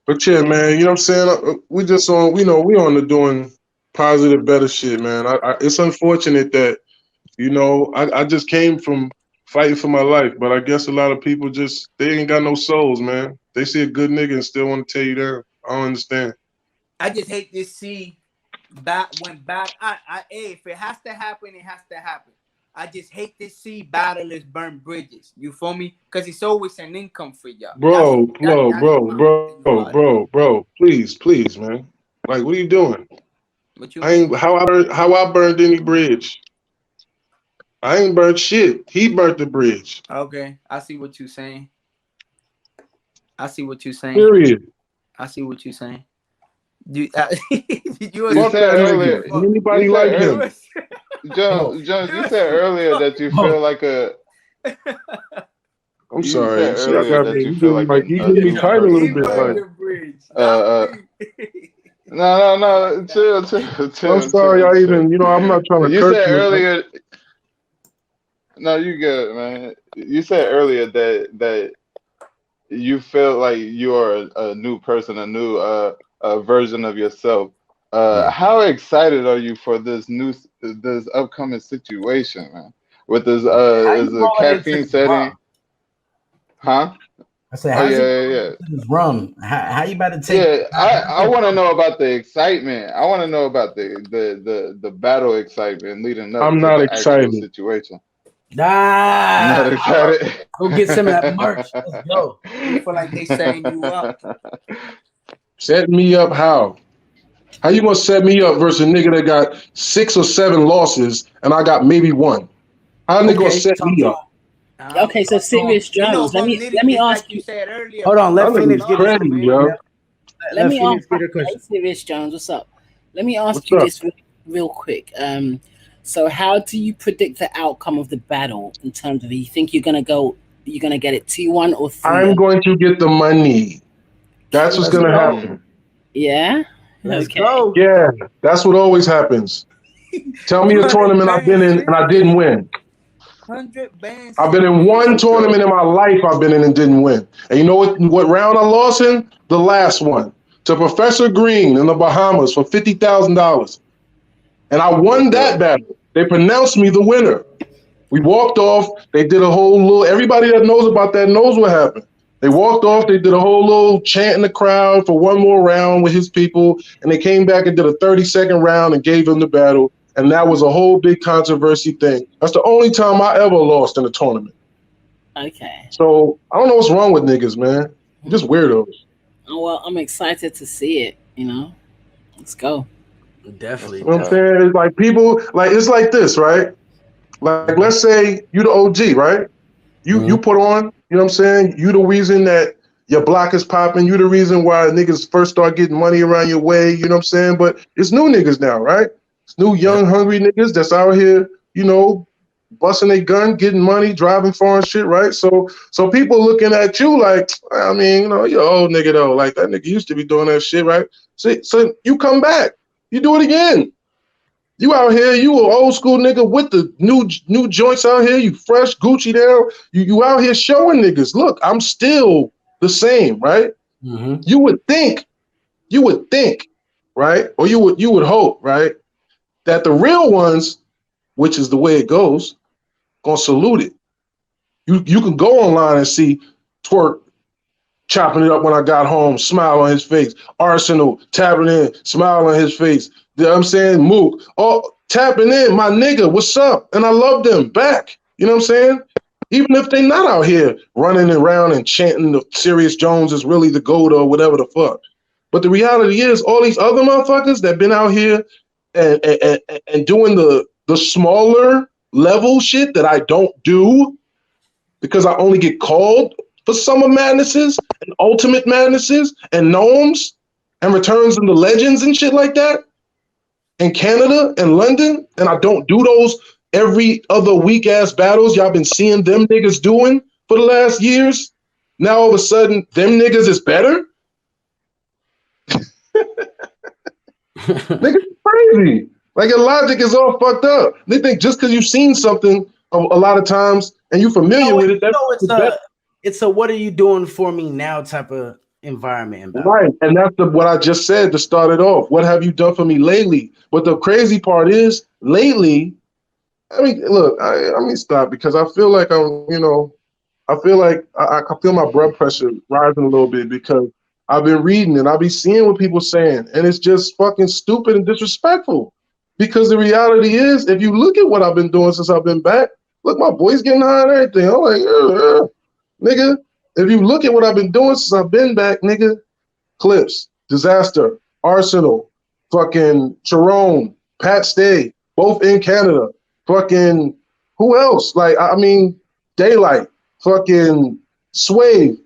But yeah, man, you know what I'm saying? We just on, we on the doing positive, better shit, man. It's unfortunate that, I just came from fighting for my life, but I guess a lot of people they ain't got no souls, man. They see a good nigga and still want to tear you down. I don't understand. I just hate to see if it has to happen, it has to happen. I just hate to see battlers burn bridges. You feel me? Because it's always an income for y'all. Bro, please, man. Like, what are you doing? What you mean? How I burned any bridge. I ain't burnt shit. He burnt the bridge. Okay, I see what you're saying. Period. I see what you're saying. You Fuck said that earlier. nigga. Anybody like him? Jones, you said earlier that you feel like a. I'm You sorry. said See, I earlier got that you you feel getting like you a getting me new tight a little person. bit. No, chill. I'm sorry. I'm not trying to You curse said you. earlier. No, you good, man. You said earlier that you feel like you're a new person, a new version of yourself. How excited are you for this upcoming situation, man? With this is a caffeine setting, huh? I said, Oh how's yeah. this rum? How you about to take? Yeah, I want to know about the excitement. I want to know about the battle excitement leading up I'm to not the actual excited. situation. Not excited. Go get some of that merch. Let's go. You feel like they setting you up. Set me up how? How you gonna set me up versus a nigga that got 6 or 7 losses and I got maybe 1? How they gonna set me up? Okay, so Serious Jones, let me ask you. Said earlier. Hold on, let Phoenix get his. Crazy, yo. Let me Phoenix ask. get her question. Hey, Serious Jones, what's up? Let me ask What's you up? this real quick. So how do you predict the outcome of the battle in terms of you think you're gonna get it 2-1 or 3? I'm going to get the money. That's what's gonna happen. Yeah. Let's Okay. go. Yeah, that's what always happens. Tell me a tournament I've been in and I didn't win. 100 bands. I've been in one tournament in my life I've been in and didn't win. And you know what round I lost in? The last one. To Professor Green in the Bahamas for $50,000. And I won that battle. They pronounced me the winner. We walked off. They did a whole little, everybody that knows about that knows what happened. They walked off. They did a whole little chant in the crowd for one more round with his people. And they came back and did a 30-second round and gave him the battle. And that was a whole big controversy thing. That's the only time I ever lost in a tournament. Okay. So I don't know what's wrong with niggas, man. Just weirdos. Oh, well, I'm excited to see it. Let's go. Definitely. You know what I'm saying? It's like people, it's like this, right? Like, let's say you the OG, right? You put on, you know what I'm saying? You the reason that your block is popping. You the reason why niggas first start getting money around your way, you know what I'm saying? But it's new niggas now, right? It's new, young, hungry niggas that's out here, busting a gun, getting money, driving foreign shit, right? So people looking at you like, I mean, you're an old nigga though. Like, that nigga used to be doing that shit, right? So you come back. You do it again. You out here, you an old school nigga with the new joints out here, you fresh Gucci down. You out here showing niggas, look, I'm still the same, right? Mm-hmm. You would think, right? Or you would hope, right? That the real ones, which is the way it goes, gonna salute it. You can go online and see Twerk chopping it up when I got home, smile on his face. Arsenal tapping in, smile on his face. You know what I'm saying? Mook, tapping in, my nigga, what's up? And I love them back. You know what I'm saying? Even if they not out here running around and chanting the Serius Jones is really the GOAT or whatever the fuck. But the reality is all these other motherfuckers that been out here and doing the the smaller level shit that I don't do because I only get called for Summer Madnesses and Ultimate Madnesses and Gnomes and Returns into Legends and shit like that in Canada and London, and I don't do those every other weak ass battles y'all been seeing them niggas doing for the last years. Now all of a sudden, them niggas is better? Niggas crazy. Like your logic is all fucked up. They think just because you've seen something a lot of times and you're familiar with it, it's a what are you doing for me now type of environment. Right, and that's what I just said to start it off. What have you done for me lately? But the crazy part is, lately, I mean, look, let me stop because I feel like I feel like I feel my blood pressure rising a little bit because I've been reading and I be seeing what people saying, and it's just fucking stupid and disrespectful. Because the reality is, if you look at what I've been doing since I've been back, look, my voice getting high and everything. I'm like, nigga, if you look at what I've been doing since I've been back, nigga, Clips, Disaster, Arsenal, fucking Sharon, Pat Stay, both in Canada, fucking, who else? Like, I mean, Daylight, fucking Sway,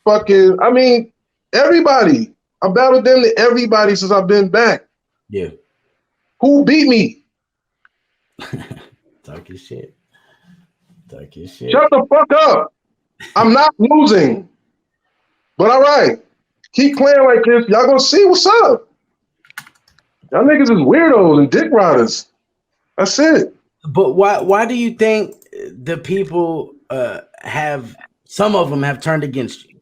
fucking, I mean, everybody. I battled them to everybody since I've been back. Yeah. Who beat me? Talk your shit. Shut the fuck up. I'm not losing. But all right. Keep playing like this. Y'all gonna see what's up. Y'all niggas is weirdos and dick riders. That's it. But why do you think the people have, some of them have turned against you?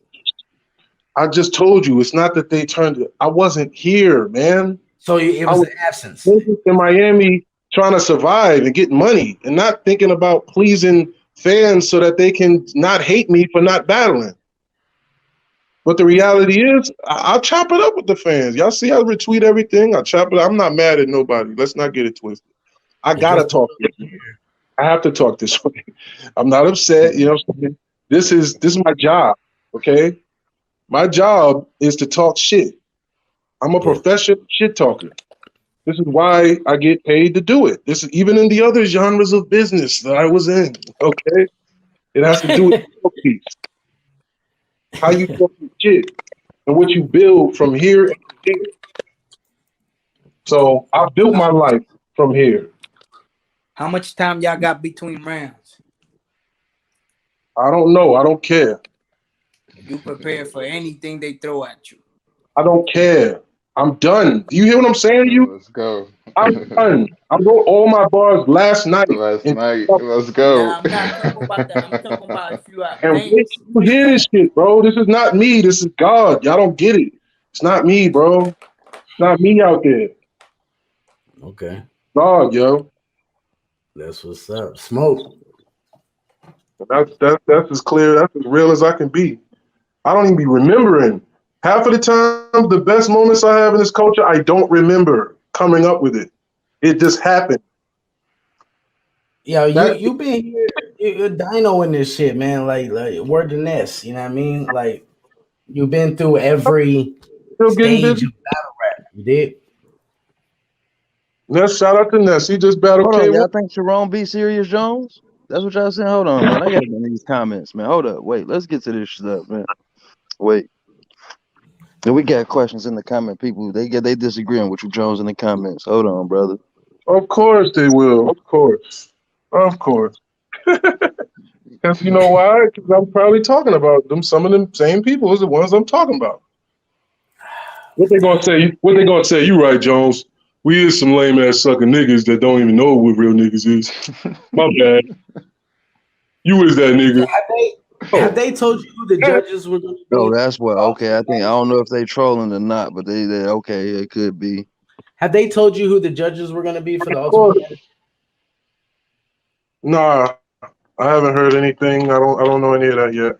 I just told you, it's not that they turned. I wasn't here, man. So it was an absence. In Miami trying to survive and get money and not thinking about pleasing fans so that they can not hate me for not battling. But the reality is, I'll chop it up with the fans. Y'all see I retweet everything. I chop it up. I'm not mad at nobody. Let's not get it twisted. I gotta talk this way. I have to talk this way. I'm not upset. You know what I'm saying? This is my job, okay? My job is to talk shit. I'm a professional shit talker. This is why I get paid to do it. This is even in the other genres of business that I was in, okay? It has to do with piece. How you talk shit and what you build from here and here. So I built my life from here. How much time y'all got between rounds? I don't know. I don't care. You prepare for anything they throw at you. I don't care. I'm done. Do you hear what I'm saying to you? Let's go. I'm done. I wrote all my bars last night. Let's go. Nah, I'm not talking about that. I'm talking about if you are And wait till you hear this shit, bro. This is not me. This is God. Y'all don't get it. It's not me, bro. It's not me out there. Okay. God, yo. That's what's up. Smoke. That's as clear, that's as real as I can be. I don't even be remembering. Half of the time, the best moments I have in this culture, I don't remember coming up with it. It just happened. Yo, you been here, you're dino in this shit, man. Like word to Ness, you know what I mean? Like you've been through every stage of battle rap. You did. Ness, shout out to Ness. He just battled Hold on, K1. y'all think Sharon beat Serius Jones? That's what y'all saying? Hold on, man. I got these comments, man. Hold up. Wait, let's get to this stuff, man. Wait. And we got questions in the comment. People, they disagreeing with you, Jones, in the comments. Hold on, brother. Of course they will. Of course. Of course. Because you know why? Because I'm probably talking about them. Some of them same people is the ones I'm talking about. What they gonna say? What they gonna say? You right, Jones. We is some lame ass sucking niggas that don't even know what real niggas is. My bad. You is that nigga. Have they told you who the judges were going to be? Oh, that's what. Okay, I don't know if they trolling or not, but they okay, it could be. Have they told you who the judges were going to be for the ultimate? Nah, I haven't heard anything. I don't know any of that yet.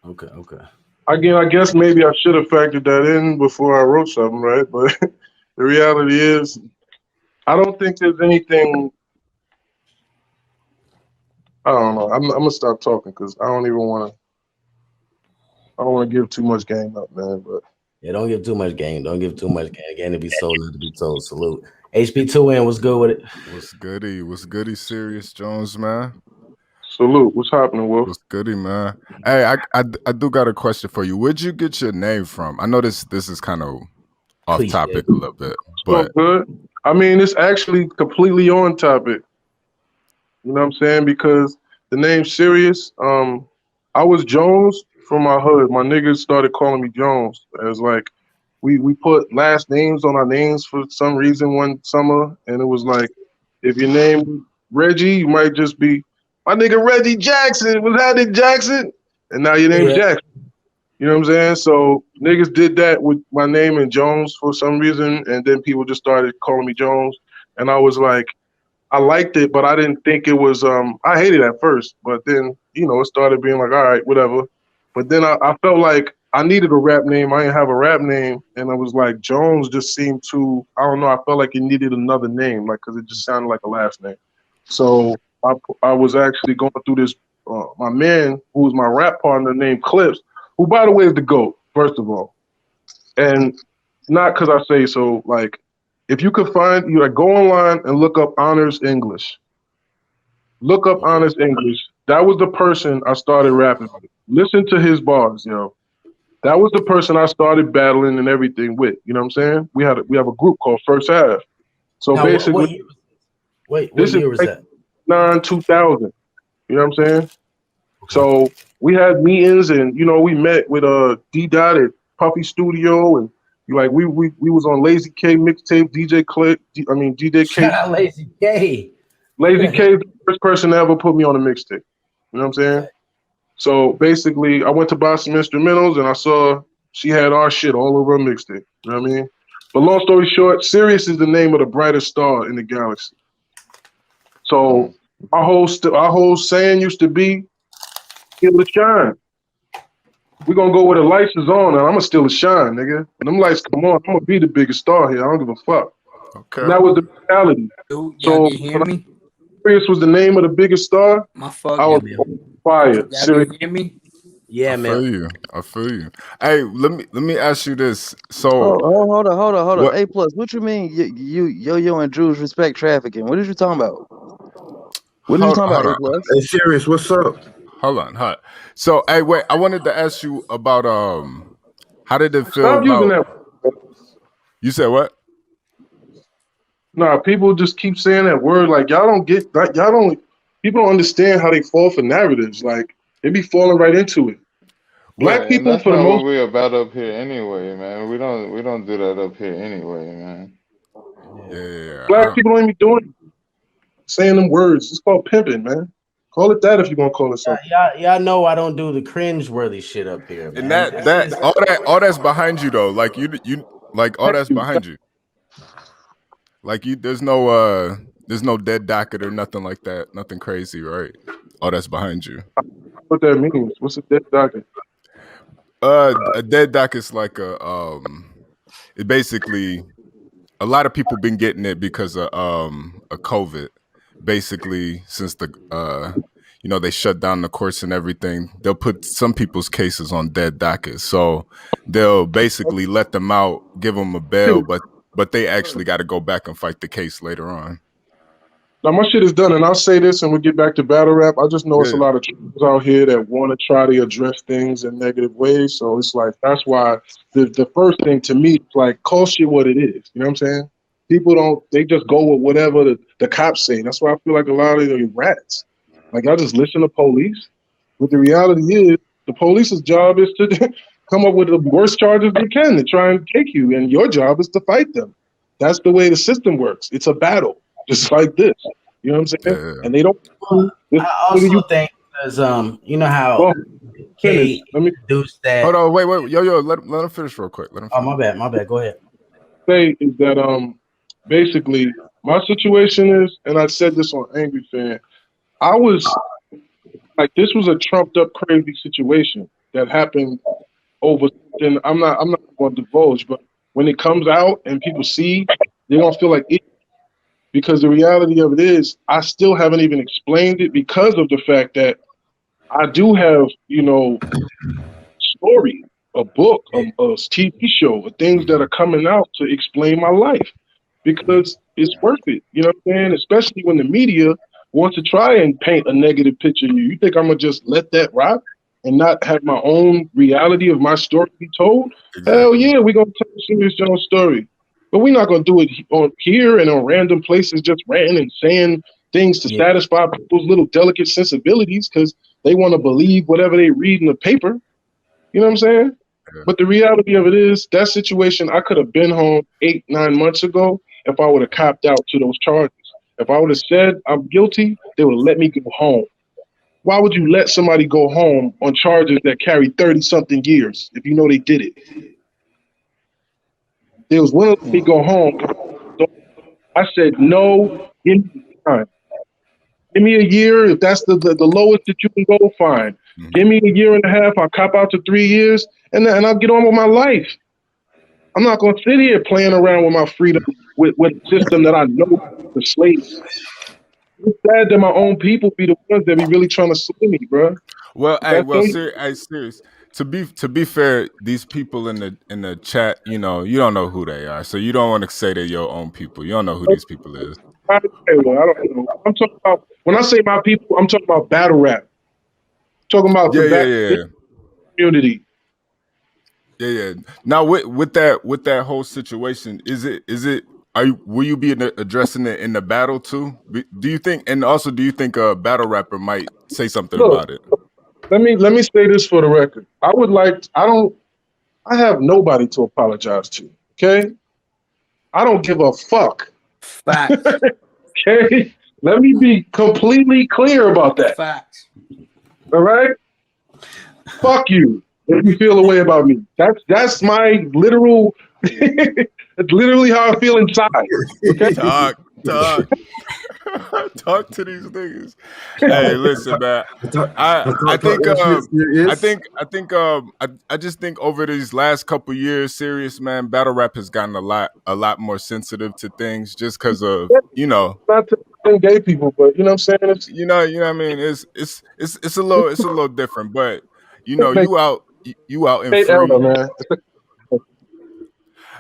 Okay. I guess maybe I should have factored that in before I wrote something, right? But the reality is, I don't think there's anything. I don't know. I'm gonna stop talking because I don't even want to. I don't want to give too much game up, man. But yeah, don't give too much game. Don't give too much game. Game to be sold, not to be told. Salute. HB2N was good with it. What's goody? What's goody, Serious Jones, man? Salute. What's happening, Wolf? What's goody, man? Hey, I do got a question for you. Where'd you get your name from? I know this is kind of off topic a little bit, but good. I mean, it's actually completely on topic. You know what I'm saying? Because the name Serious, I was Jones from my hood. My niggas started calling me Jones as like we put last names on our names for some reason one summer, and it was like if your name Reggie, you might just be my nigga Reggie Jackson. Was that it, Jackson? And now your name's Jackson. You know what I'm saying? So niggas did that with my name and Jones for some reason, and then people just started calling me Jones, and I was like, I liked it, but I didn't think it was. I hated it at first, but then it started being like, all right, whatever. But then I felt like I needed a rap name. I didn't have a rap name, and I was like, Jones just seemed too. I don't know. I felt like it needed another name, like because it just sounded like a last name. So I was actually going through this. My man, who was my rap partner, named Clips, who by the way is the GOAT, first of all, and not because I say so. Like, if you could find, you like go online and look up Honors English. Look up Honors English. That was the person I started rapping with. Listen to his bars, yo. That was the person I started battling and everything with. You know what I'm saying? We have a group called First Half. So Now, basically, what this year is was that? 2000. You know what I'm saying? So we had meetings, and we met with D Dot at Puffy Studio, and we was on Lazy K mixtape. DJ K. Shout out Lazy K. Lazy K is the first person to ever put me on a mixtape. You know what I'm saying? So basically, I went to buy some instrumentals, and I saw she had our shit all over her mixtape. You know what I mean? But long story short, Serious is the name of the brightest star in the galaxy. So our whole saying used to be, "Steal the shine." We're gonna go where the lights is on, and I'm gonna steal the shine, nigga. When them lights come on, I'm gonna be the biggest star here. I don't give a fuck. Okay. And that was the reality. Dude, So y'all can hear me? Serious was the name of the biggest star. My fuck. I was fired. Y'all Serious. can hear me? Yeah, man. I feel you. Hey, let me ask you this. So hold on. What- A plus, what you mean? Yo and Drews respect trafficking. What are you talking about? What are you talking about? A plus? Hey, Serious, what's up? Hold on. So, hey, wait. I wanted to ask you about how did it feel Stop using about? that. You said what? Nah, people just keep saying that word. Like y'all don't get that. People don't understand how they fall for narratives. Like they be falling right into it. Black And people, that's for the not most, what we're about up here anyway, man. We don't do that up here anyway, man. Yeah. black people don't even be doing saying them words. It's called pimping, man. Call it that if you're gonna call it something. Y'all know I don't do the cringe-worthy shit up here, man. And all that's behind you though. Like you like all that's behind you. Like there's no dead docket or nothing like that. Nothing crazy, right? All that's behind you. What that means? What's a dead docket? A dead docket's like it basically a lot of people been getting it because of a COVID. Basically, since they shut down the courts and everything, they'll put some people's cases on dead dockets. So they'll basically let them out, give them a bail, but they actually got to go back and fight the case later on. Now my shit is done, and I'll say this, and we'll get back to battle rap. I just know it's a lot of trolls out here that want to try to address things in negative ways. So it's like that's why the first thing to me is like call shit what it is. You know what I'm saying? People they just go with whatever the cops say. That's why I feel like a lot of you rats. Like y'all just listen to police. But the reality is the police's job is to come up with the worst charges they can to try and take you, and your job is to fight them. That's the way the system works. It's a battle. Just like this, you know what I'm saying? Yeah. And they don't. I also think because you know how K introduced that. Hold on, wait, yo, let him finish real quick. Let him finish. My bad. Go ahead. Say is that basically my situation is, and I said this on Angry Fan, I was like this was a trumped up crazy situation that happened over. And I'm not going to divulge, but when it comes out and people see, they don't feel like it. Because the reality of it is, I still haven't even explained it because of the fact that I do have, story, a book, a TV show, things that are coming out to explain my life. Because it's worth it. You know what I'm saying? Especially when the media wants to try and paint a negative picture of you. You think I'm gonna just let that rock and not have my own reality of my story be told? Hell Exactly. yeah, we're gonna tell Serious Jones' story. But we're not gonna do it on here and on random places, just ranting and saying things to Yeah. satisfy people's little delicate sensibilities because they want to believe whatever they read in the paper. You know what I'm saying? Yeah. But the reality of it is, that situation, I could have been home 8, 9 months ago if I would have copped out to those charges. If I would have said I'm guilty, they would have let me go home. Why would you let somebody go home on charges that carry 30-something years if you know they did it? They was willing to let me go home. I said, no, give me time. Give me a year. If that's the lowest that you can go, fine. Mhm. Give me a year and a half. I'll cop out to 3 years, and I'll get on with my life. I'm not going to sit here playing around with my freedom with a system that I know is slave. It's sad that my own people be the ones that be really trying to slay me, bro. Well, That's serious. To be fair, these people in the chat, you don't know who they are, so you don't want to say they're your own people. You don't know who these people is. I don't know. I'm talking about, when I say my people, I'm talking about battle rap. Talking about Yeah, the yeah, battle yeah, community. yeah. Now with that whole situation, will you be addressing it in the battle too? Do you think? And also, do you think a battle rapper might say something Look, about it? let me say this for the record. I have nobody to apologize to. Okay? I don't give a fuck. Facts. Okay? Let me be completely clear about that. Facts. All right? Fuck you if you feel a way about me. That's my literal it's literally how I feel inside. Okay? Talk. Talk to these niggas. Hey, listen, man. I think I just think over these last couple years, serious man, battle rap has gotten a lot more sensitive to things just because of Not to gay people, but you know what I'm saying? what I mean. It's a little different, but It makes you out and state elder, free. man.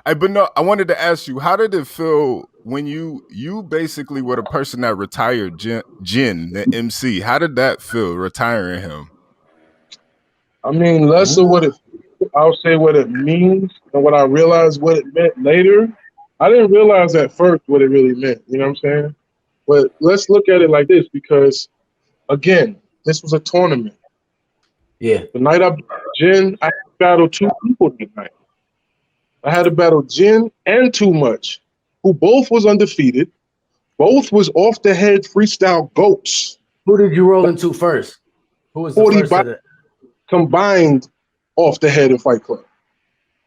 But no, I wanted to ask you, how did it feel when you basically were the person that retired Jin, the MC? How did that feel, retiring him? I mean, less of what I'll say what it means and what I realized what it meant later. I didn't realize at first what it really meant. You know what I'm saying? But let's look at it like this, because again, this was a tournament. Yeah. The night I beat Jin, I had to battle two people that night. I had to battle Jin and Too Much, who both was undefeated. Both was off the head freestyle goats. Who did you roll into first? Who was the 40 first of the combined off the head in Fight Club.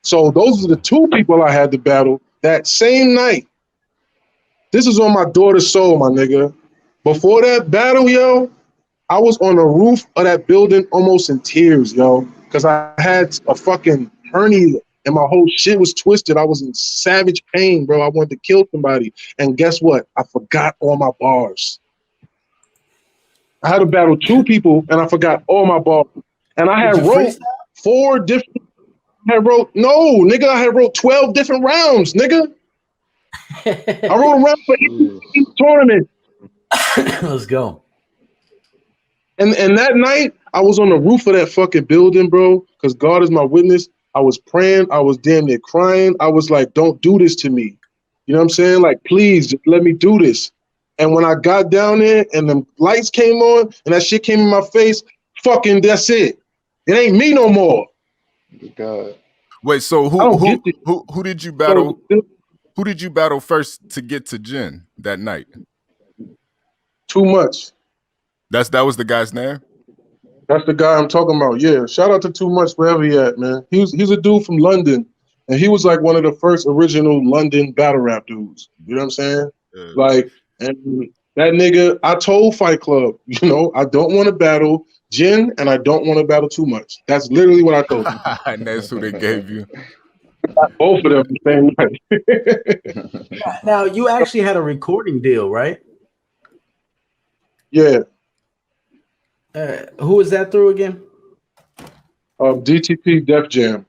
So those are the two people I had to battle that same night. This is on my daughter's soul, my nigga. Before that battle, yo, I was on the roof of that building almost in tears, yo, because I had a fucking hernia and my whole shit was twisted. I was in savage pain, bro. I wanted to kill somebody. And guess what? I forgot all my bars. I had to battle two people and I forgot all my bars. And I Did had you wrote freestyle? 4 different, I had wrote 12 different rounds, nigga. I wrote a round for each tournament. Let's go. And that night, I was on the roof of that fucking building, bro, because God is my witness. I was praying. I was damn near crying. I was like, don't do this to me. You know what I'm saying? Like, please, just let me do this. And when I got down there and the lights came on and that shit came in my face, fucking that's it. It ain't me no more. God. Wait, so I don't get this. who did you battle? Who did you battle first to get to Jin that night? Too Much. That was the guy's name? That's the guy I'm talking about. Yeah. Shout out to Too Much wherever he at, man. He's a dude from London. And he was like one of the first original London battle rap dudes. You know what I'm saying? Yeah. Like, and that nigga, I told Fight Club, I don't want to battle Jin and I don't want to battle Too Much. That's literally what I told him. And that's who they gave you. Both of them the same night. Now you actually had a recording deal, right? Yeah. Who was that through again? DTP Def Jam.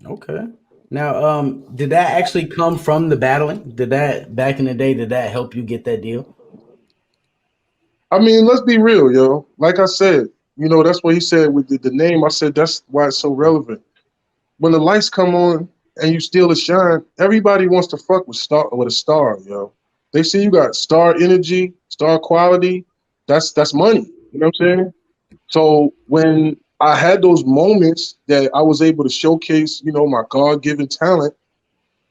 Okay. Now, did that actually come from the battling? Did that back in the day? Did that help you get that deal? I mean, let's be real, yo. Like I said, that's what he said with the name. I said that's why it's so relevant. When the lights come on and you steal the shine, everybody wants to fuck with a star, yo. They see you got star energy, star quality. That's money. You know what I'm saying? So when I had those moments that I was able to showcase, my God-given talent,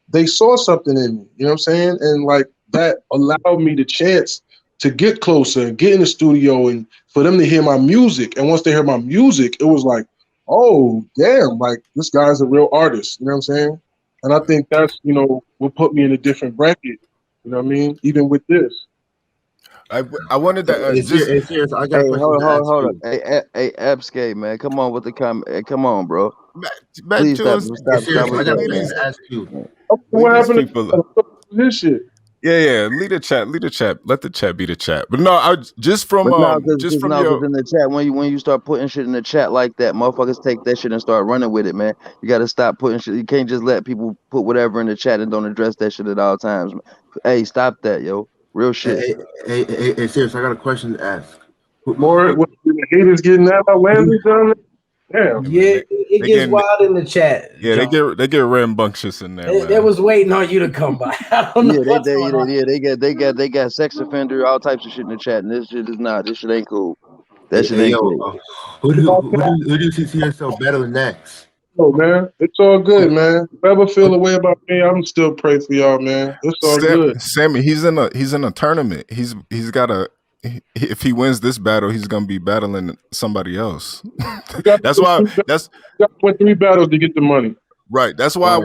they saw something in me. You know what I'm saying? And like that allowed me the chance to get closer and get in the studio and for them to hear my music. And once they heard my music, it was like, oh, damn, like this guy's a real artist. You know what I'm saying? And I think that's, what put me in a different bracket. You know what I mean? Even with this. I wanted to Serious. I got a question to ask you. Hey, Abscape, man, come on with the comment. Hey, come on, bro. Please stop. I got a question to ask you. What happened to this shit? Yeah. Lead the chat. Let the chat be the chat. But no, I just from your in the chat when you start putting shit in the chat like that, motherfuckers take that shit and start running with it, man. You got to stop putting shit. You can't just let people put whatever in the chat and don't address that shit at all times. Man. Hey, stop that, yo. Real shit. Hey, Serious, I got a question to ask. More the haters getting that outlandish down there? Damn. Yeah, it gets wild in the chat. Yeah, they get rambunctious in there. They was waiting on you to come by. I don't know what's going on. They got sex offender, all types of shit in the chat, and this shit is not. This shit ain't cool. That shit ain't cool. Who do you see yourself battling next? Oh man, it's all good, man. If you ever feel a way about me, I'm still pray for y'all, man. It's all good. Sammy, he's in a tournament. He's got if he wins this battle, he's gonna be battling somebody else. That's why went 3 battles to get the money. Right. That's why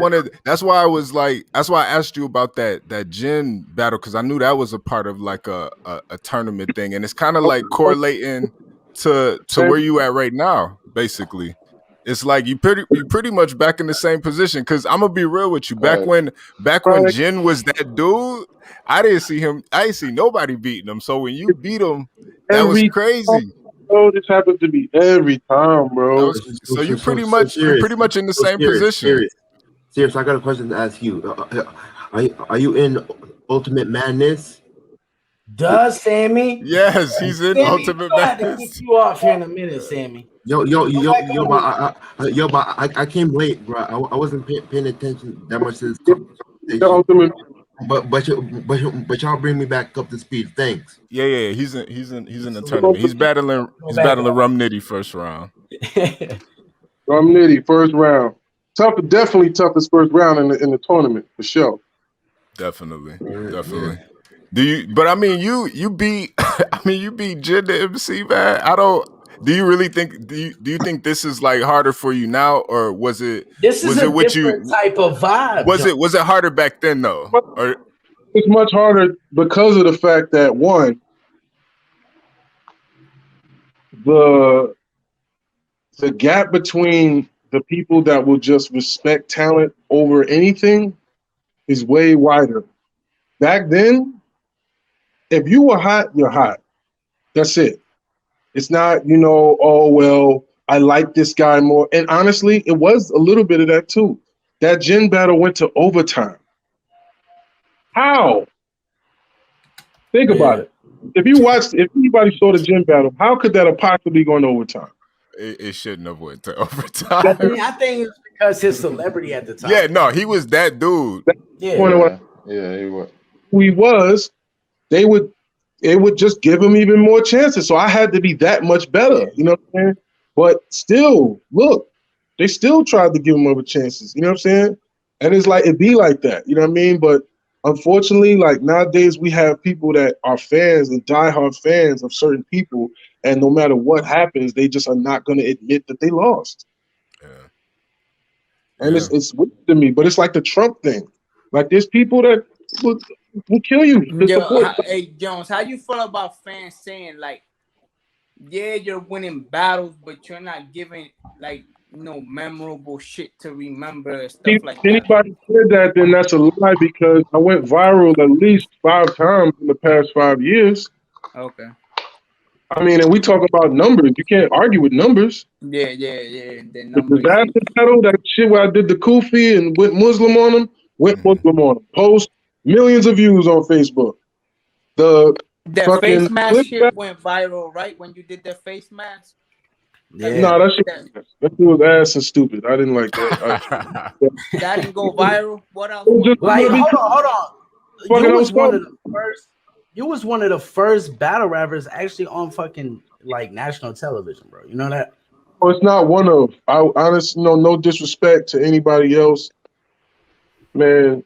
that's why I asked you about that Jin battle, because I knew that was a part of like a tournament thing. And it's kind of like correlating to where you at right now, basically. It's like you pretty much back in the same position. Cause I'm gonna be real with you. Back when Jin was that dude, I didn't see nobody beating him. So when you beat him, that was crazy. Oh, this happens to be every time, bro. So you're pretty much in the same position. Serious, I got a question to ask you. Are you in Ultimate Madness? Does Sammy? Yes, he's in Ultimate Madness. To kick you off here in a minute, Sammy. Yo, I came late, bro. I wasn't paying attention that much to this conversation. But y'all bring me back up to speed. Thanks. Yeah. He's in the tournament. He's battling Rum Nitty first round. Rum Nitty first round. Definitely toughest first round in the tournament for sure. Definitely. Do you? But I mean, you beat. You beat Jid the MC, man. Do you really think? Do you think this is like harder for you now, or was it? This is a different type of vibe. Was it harder back then though? Or it's much harder because of the fact that one, the gap between the people that will just respect talent over anything is way wider. Back then, if you were hot, you're hot. That's it. It's not, oh, well, I like this guy more. And honestly, it was a little bit of that too. That Jin battle went to overtime. How? Think about it. If anybody saw the Jin battle, how could that have possibly gone to overtime? It shouldn't have went to overtime. I think it's because his celebrity at the time. Yeah, no, he was that dude. Yeah, he was. Who he was, it would just give him even more chances. So I had to be that much better, you know what I'm saying? But still, look, they still tried to give him other chances, you know what I'm saying? And it's like, it be like that, you know what I mean? But unfortunately, like nowadays we have people that are fans and diehard fans of certain people, and no matter what happens, they just are not going to admit that they lost. And it's weird to me, but it's like the Trump thing. Like there's people that will kill you. Hey Jones, how you feel about fans saying like, yeah, you're winning battles, but you're not giving like memorable shit to remember, stuff like that? Anybody said that, then that's a lie, because I went viral at least 5 times in the past 5 years. Okay. I mean, and we talk about numbers. You can't argue with numbers. Yeah. The The numbers. disaster battle, that shit where I did the Kufi and went Muslim on them, Muslim on them. Post millions of views on Facebook. The That fucking face mask clip shit back. went viral, right? When you did the face mask. Yeah. No, that shit was ass and stupid. I didn't like that. That didn't go viral. What else? Like, gonna be- hold on. Fucking You was on one of something. the first. You was one of the first battle rappers actually on fucking like national television, bro. You know that? Oh, it's not one of. I honestly, no disrespect to anybody else, man.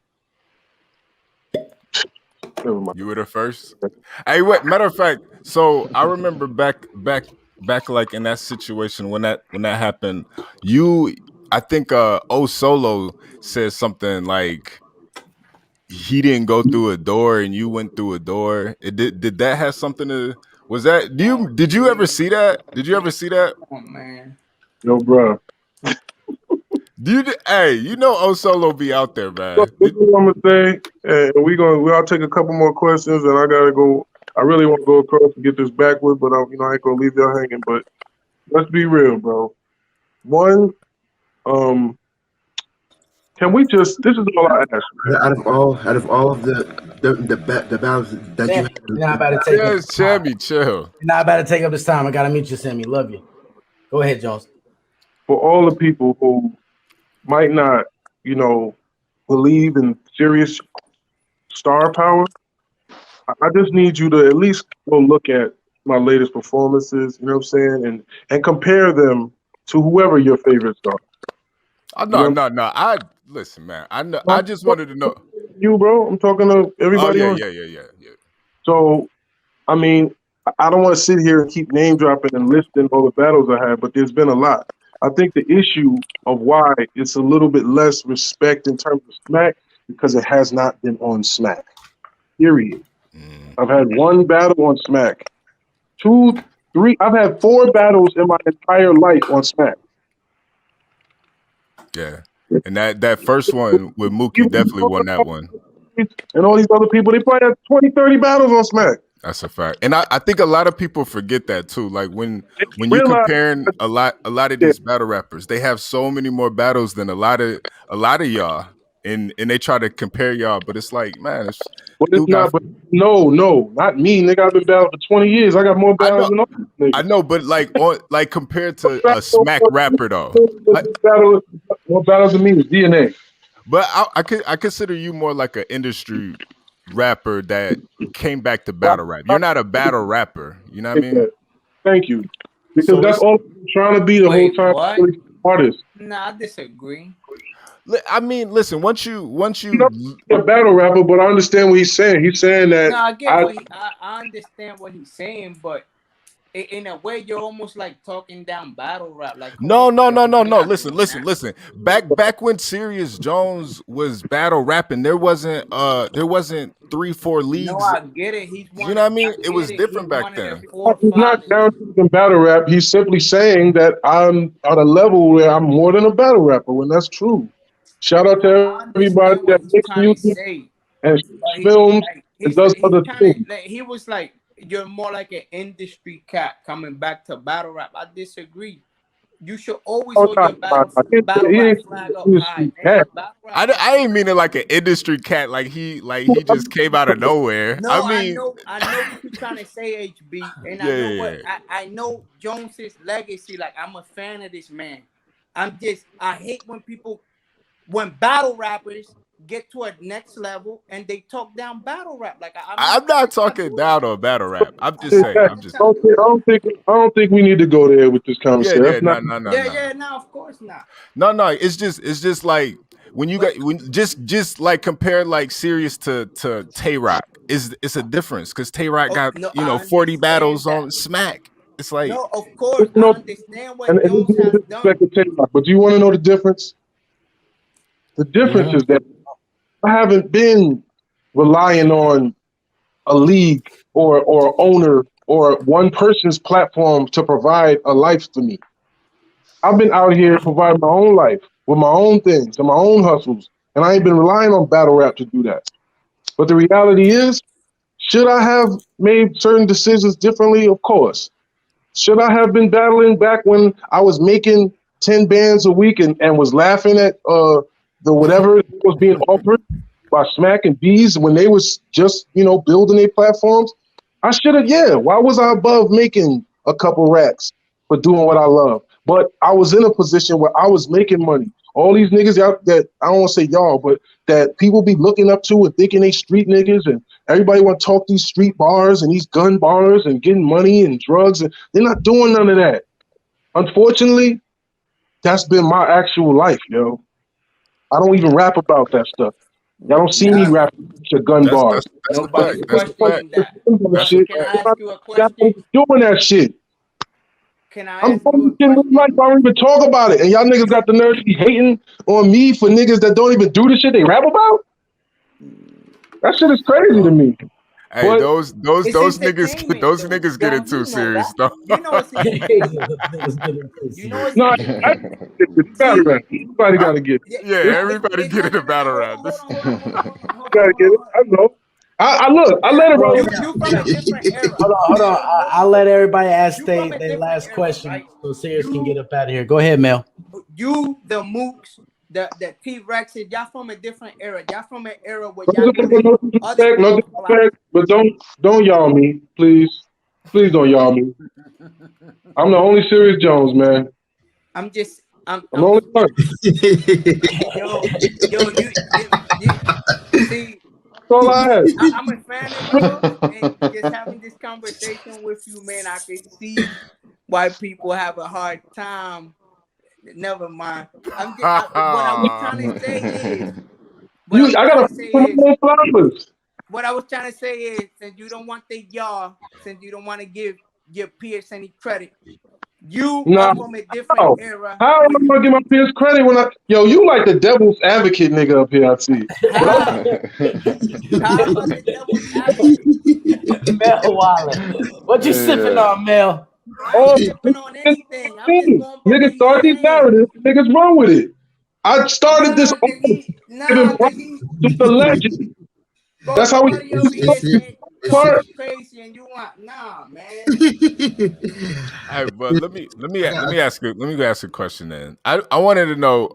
Never mind. You were the first. Hey, wait. Matter of fact, so I remember back, like in that situation when that happened. I think O Solo said something like he didn't go through a door and you went through a door. Did that have something to? Was that? Did you ever see that? Did you ever see that? Oh man. Yo, bro. Hey, you know O Solo be out there, man. This is what I'm gonna say, and we'll take a couple more questions, and I gotta go. I really want to go across and get this backward, but I ain't gonna leave y'all hanging. But let's be real, bro. One, can we just? This is all I ask. Out of all of the battles that you Sammy, had, you're not about to take up Yes, Sammy, chill. You're not about to take up this time. I gotta meet you, Sammy. Love you. Go ahead, Jones. For all the people who might not, believe in serious star power, I just need you to at least go look at my latest performances, you know what I'm saying, and compare them to whoever your favorite star. No. I listen, man. I know. I just wanted to know you, bro. I'm talking to everybody. Oh yeah. So, I mean, I don't want to sit here and keep name dropping and listing all the battles I had, but there's been a lot. I think the issue of why it's a little bit less respect in terms of Smack because it has not been on Smack. Period. I've had one battle on Smack. 2, 3. I've had 4 battles in my entire life on Smack. Yeah. And that first one with Mookie definitely won that one. And all these other people, they probably had 20, 30 battles on Smack. That's a fact. And I think a lot of people forget that too. Like when you're comparing a lot of these battle rappers, they have so many more battles than a lot of y'all. And they try to compare y'all, but it's like, man, it's not me, nigga. I've been battling for 20 years. I got more battles than all these niggas. I know, but like compared to a Smack rapper though. More battles than me is DNA. But I consider you more like an industry rapper that came back to battle rap. You're not a battle rapper. You know what I mean? Thank you. Because that's all I'm trying to be the whole time. What? Really artist. Nah, I disagree. I mean, listen. Once you a battle rapper, but I understand what he's saying. He's saying that No, I understand what he's saying, but in a way, you're almost like talking down battle rap. Like no. Listen. Back when Serius Jones was battle rapping, there wasn't 3-4 leagues. No, I get it. You know what I mean? It was different back then. He's not down to battle rap. He's simply saying that I'm at a level where I'm more than a battle rapper, when that's true. Shout out to everybody that makes music and films and does other things. He was like, you're more like an industry cat coming back to battle rap. I disagree. You should always hold your battle rap flag up high. I ain't mean it like an industry cat, like he just came out of nowhere. No, I know what you're trying to say, HB, and I know Jones's legacy. Like, I'm a fan of this man. I hate when battle rappers get to a next level and they talk down battle rap. Like, I'm not talking down on battle rap. I'm just saying. I don't think we need to go there with this conversation. No, of course not. No. It's just like when you got just like compare like Serius to Tay Rock. It's a difference because Tay Rock got 40 battles on Smack. It's like, no, of course, I understand what Jones has done. But do you want to know the difference? The difference is that I haven't been relying on a league or owner or one person's platform to provide a life for me. I've been out here providing my own life with my own things and my own hustles, and I ain't been relying on battle rap to do that. But the reality is, should I have made certain decisions differently? Of course. Should I have been battling back when I was making 10 bands a week and was laughing at the whatever was being offered by Smack and Bees when they was just, building their platforms? I should have, yeah. Why was I above making a couple racks for doing what I love? But I was in a position where I was making money. All these niggas out that, I don't want to say y'all, but that people be looking up to and thinking they street niggas, and everybody want to talk these street bars and these gun bars and getting money and drugs, and they're not doing none of that. Unfortunately, that's been my actual life, yo. I don't even rap about that stuff. Y'all don't see me rapping to gun bars. That's the fact. That's the fact. Can I ask you a question? Doing that shit. Can I I'm ask you a fucking like I don't even talk about it, and y'all niggas got the nerve to be hating on me for niggas that don't even do the shit they rap about. That shit is crazy to me. Hey, But those niggas get it too serious though. You know it's You know it's no, everybody gotta get it. Yeah, everybody get it a battle rap. Gotta get it. I know. I look. I let it roll. Hold on. I'll let everybody ask their last question so Serius can get up out of here. Go ahead, Mel. You, the Mooks, the T-Rexes, y'all from a different era. Y'all from an era where y'all No disrespect, but don't y'all me, please. Please don't y'all me. I'm the only Serius Jones, man. I'm the only one. You see. That's all I have. I'm a fan of yours, and just having this conversation with you, man, I can see why people have a hard time. Never mind. What I was trying to say is, what I was trying to say is, since you don't want the y'all, since you don't want to give Pierce any credit, you are from a different era. How am I gonna give my peers credit when you like the devil's advocate nigga up here? I see. How am I the devil's advocate? Mel Waller. What you sipping on, Mel? Oh, niggas start these narratives. Niggas run with it. I started this. The legend. That's how we. Crazy and you want man. Hey, but let me ask a question then. I wanted to know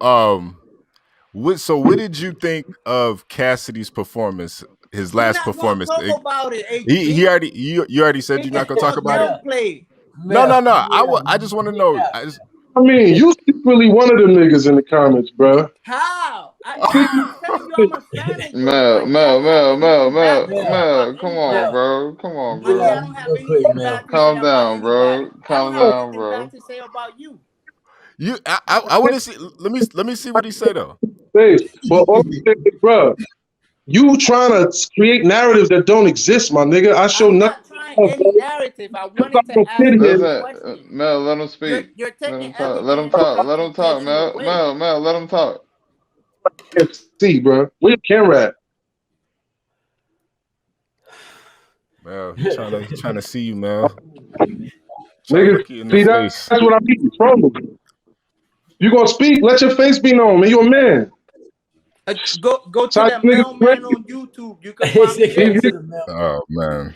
what did you think of Cassidy's performance? His last performance. Talk about it, you already said you're not gonna talk about it. No. I just want to know. You secretly one of them niggas in the comments, bro. How? Mel, come on, bro. Come on, bro. Calm down, bro. Calm down, bro. To say about you. I want to see. Let me see what he said though. But bro, you trying to create narratives that don't exist, my nigga. I show nothing. Any narrative. I wanted to ask you a question. Mel, let him speak. You're taking let him talk. Let him talk, Mel. Mel, let him talk. See, bro. Where your camera at? Mel, he's trying to see you, Mel. Nigga, see, that's what I mean. From you gonna speak? Let your face be known, man. You a man. Go to that mailman on YouTube. You can find me. Oh man.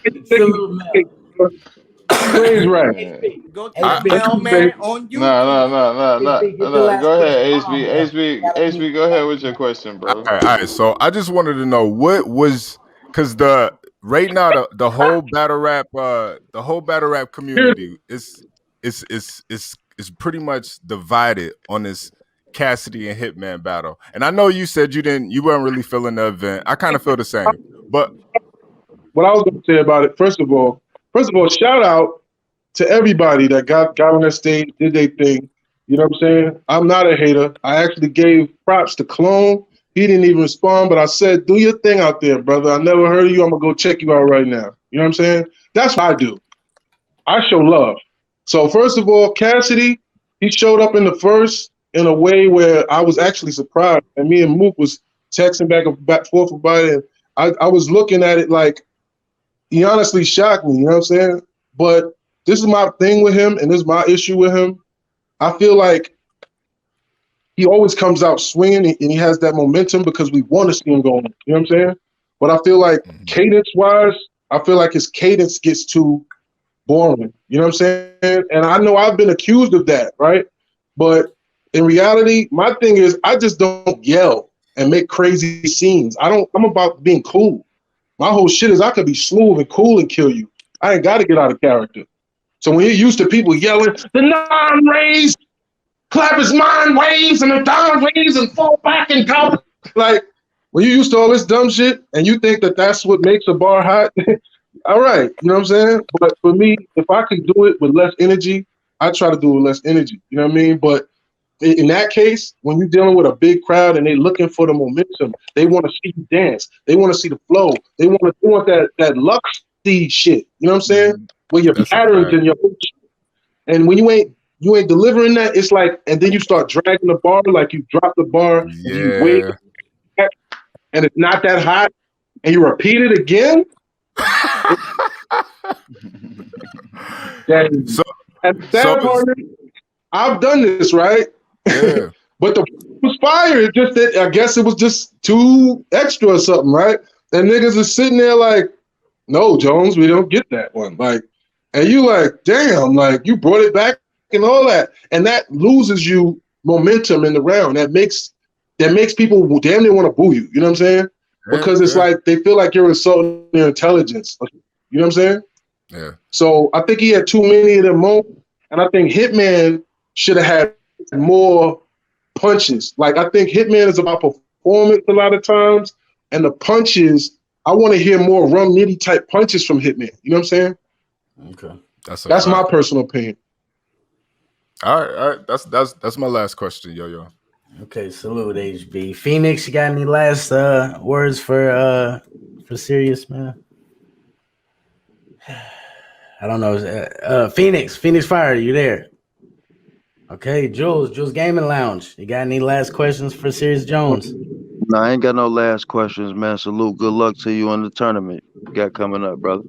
Please, right. Go to the mailman on YouTube. No. Go ahead, HB, go ahead with your question, bro. All right. So I just wanted to know what was because right now the whole battle rap community is pretty much divided on this Cassidy and Hitman battle. And I know you said you weren't really feeling the event. I kind of feel the same. But what I was going to say about it, first of all, shout out to everybody that got on that stage, did their thing. You know what I'm saying? I'm not a hater. I actually gave props to Clone. He didn't even respond, but I said, do your thing out there, brother. I never heard of you. I'm going to go check you out right now. You know what I'm saying? That's what I do. I show love. So first of all, Cassidy, he showed up in the first in a way where I was actually surprised. And me and Mook was texting back and forth about it. And I was looking at it like, he honestly shocked me, you know what I'm saying? But this is my thing with him, and this is my issue with him. I feel like he always comes out swinging, and he has that momentum because we want to see him going, you know what I'm saying? But I feel like cadence-wise, I feel like his cadence gets too boring. You know what I'm saying? And I know I've been accused of that, right? But in reality, my thing is I just don't yell and make crazy scenes. I'm about being cool. My whole shit is I could be smooth and cool and kill you. I ain't got to get out of character. So when you're used to people yelling, the non-raised clap his mind waves and the down waves and fall back and go. Like, when you're used to all this dumb shit and you think that that's what makes a bar hot, all right, you know what I'm saying? But for me, if I could do it with less energy, I try to do it with less energy. You know what I mean? But in that case, when you're dealing with a big crowd and they're looking for the momentum, they want to see you dance. They want to see the flow. They want that luxy shit. You know what I'm saying? Where your patterns and your and when you ain't delivering that, it's like, and then you start dragging the bar, like you drop the bar and you wait, and it's not that hot, and you repeat it again. I've done this, right? Yeah. But the was fire. It just that I guess it was just too extra or something, right? And niggas is sitting there like, no, Jones, we don't get that one. Like, and you like, damn, like you brought it back and all that. And that loses you momentum in the round. That makes people damn near want to boo you. You know what I'm saying? Because it's like they feel like you're insulting their intelligence. You know what I'm saying? Yeah. So I think he had too many of them moments. And I think Hitman should have had more punches. Like, I think Hitman is about performance a lot of times. And the punches, I want to hear more Rum Nitty type punches from Hitman. You know what I'm saying? Okay. That's my personal opinion. All right. That's my last question, Yo. Okay, salute HB. Phoenix, you got any last words for Serious, man? I don't know. Phoenix Fire, you there? Okay, Jules Gaming Lounge. You got any last questions for Serious Jones? No, I ain't got no last questions, man. Salute. Good luck to you in the tournament you got coming up, brother.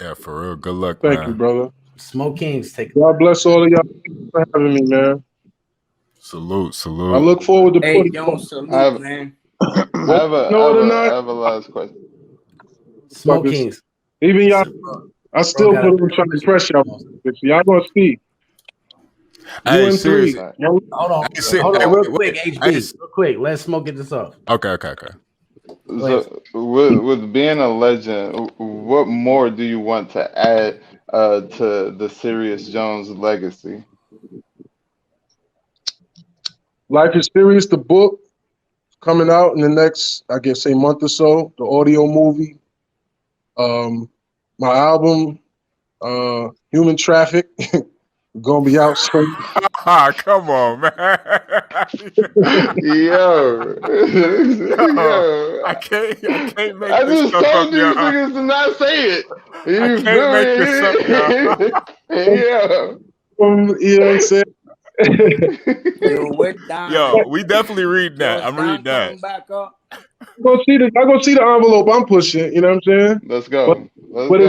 Yeah, for real. Good luck, Thank you, brother. Smoke Kings, take God bless all of y'all for having me, man. Salute. I look forward to putting salute, man. I have a last question. Smoke Kings. Even y'all, I still put on trying to press y'all. Y'all gonna see. Hey, You in Serious. three. Hold on, real quick, HB. Real quick, let's smoke this off. Okay. So, with being a legend, what more do you want to add to the Serious Jones legacy? Life is Serious, the book coming out in the next, I guess, say month or so. The audio movie, my album, Human Traffic, gonna be out soon. Come on, man. Yo. I can't make I this just stuff told up, these y'all. niggas to not say it. I can't make this up, y'all. Yeah. You know what I'm saying? Yo, we're down. Yo, we definitely read that. I'm reading that. Coming back up. I'm gonna see the envelope I'm pushing. You know what I'm saying? Let's go. But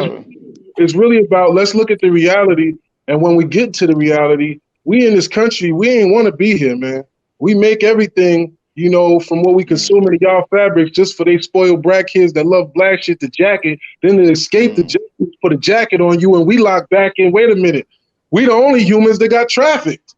it's really about, let's look at the reality. And when we get to the reality, we in this country, we ain't want to be here, man. We make everything, you know, from what we consume in y'all fabrics just for they spoiled black kids that love black shit, the jacket. Then they escape the jacket, put a jacket on you, and we lock back in. Wait a minute. We the only humans that got trafficked.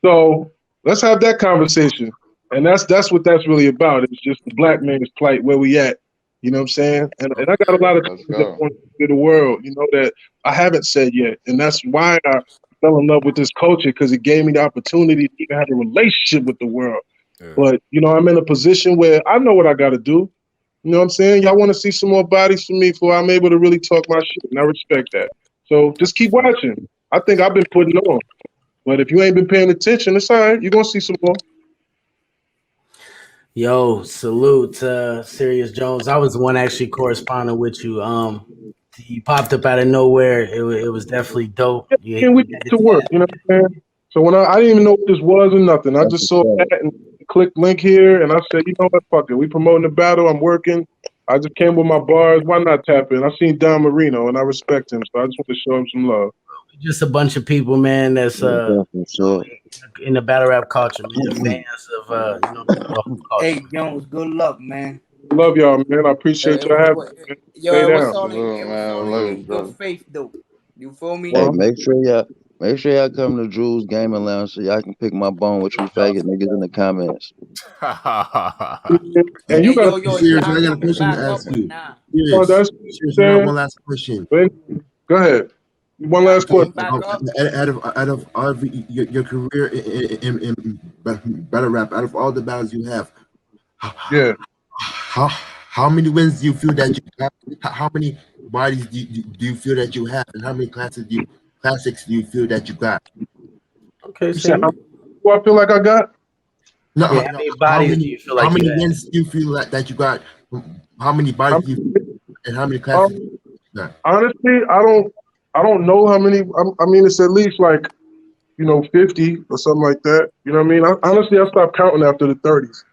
So let's have that conversation. And that's what that's really about. It's just the black man's plight, where we at. You know what I'm saying? And I got a lot of things that want to the world, you know, that I haven't said yet. And that's why I fell in love with this culture, because it gave me the opportunity to even have a relationship with the world. Yeah. But, you know, I'm in a position where I know what I got to do. You know what I'm saying? Y'all want to see some more bodies from me before I'm able to really talk my shit. And I respect that. So just keep watching. I think I've been putting on. But if you ain't been paying attention, it's all right. You're going to see some more. Yo, salute Serious Jones. I was the one actually corresponding with you. You popped up out of nowhere. It was definitely dope. Yeah, we get to work, you know what I'm saying? So when I didn't even know what this was or nothing. I just saw that and clicked link here, and I said, you know what, fuck it. We promoting the battle. I'm working. I just came with my bars. Why not tap in? I seen Don Marino, and I respect him, so I just want to show him some love. Just a bunch of people, man, that's in the battle rap culture, man. Fans of the whole culture. Hey Jones, good luck, man. Love y'all, man. I appreciate It y'all was having what, me. Man. yo, Stay it was down. all in, Salute, it was man. I all love in you, good brother. faith, though. You feel me? Hey, make sure y'all come to Drew's Gaming Lounge so y'all can pick my bone with you faggot niggas in the comments. And you got Serious, I y'all got a coming question to back up ask or you. nah? Serious, serious, one last question. Go ahead. One Y'all last coming question. back up? Out of all of your career in battle rap, out of all the battles you have, Yeah. how many wins do you feel that you got? How many bodies do you feel that you have, and how many classics do you feel that you got? Okay, You said who I feel like I got? No, Yeah, how many bodies do you feel like how many you have? wins do you feel that you got? How many bodies do you and how many classics? Honestly, I don't know how many. I mean, it's at least like 50 or something like that. You know what I mean? Honestly, I stopped counting after the 30s.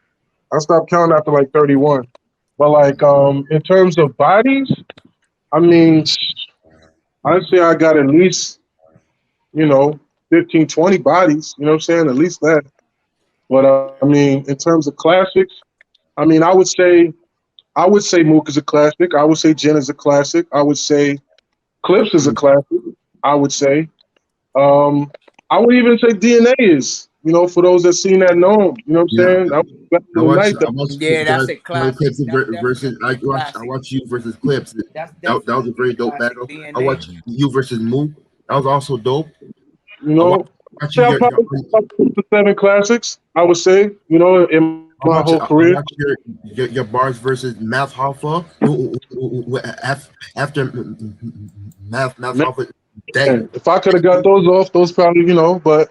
I stopped counting after like 31. But like in terms of bodies, I mean, I'd say I got at least 15, 20 bodies. You know what I'm saying? At least that. But I mean, in terms of classics, I mean, I would say Mook is a classic. I would say Jen is a classic. I would say Clips is a classic. I would say. I would even say DNA is. For those that seen that know him. You know what I'm saying? That was back in the night. Yeah, that's a classic. Clips That's versus definitely a I classic. watched you versus Clips. That's That was a definitely very a dope classic. battle. I DNA. watched you versus Mook. That was also dope. I watched say I probably got 6 to 7 classics. I would say. In my whole career. I watched your bars versus Math Hoffa. After Math Hoffa, Man, if I could have got those off, those probably, but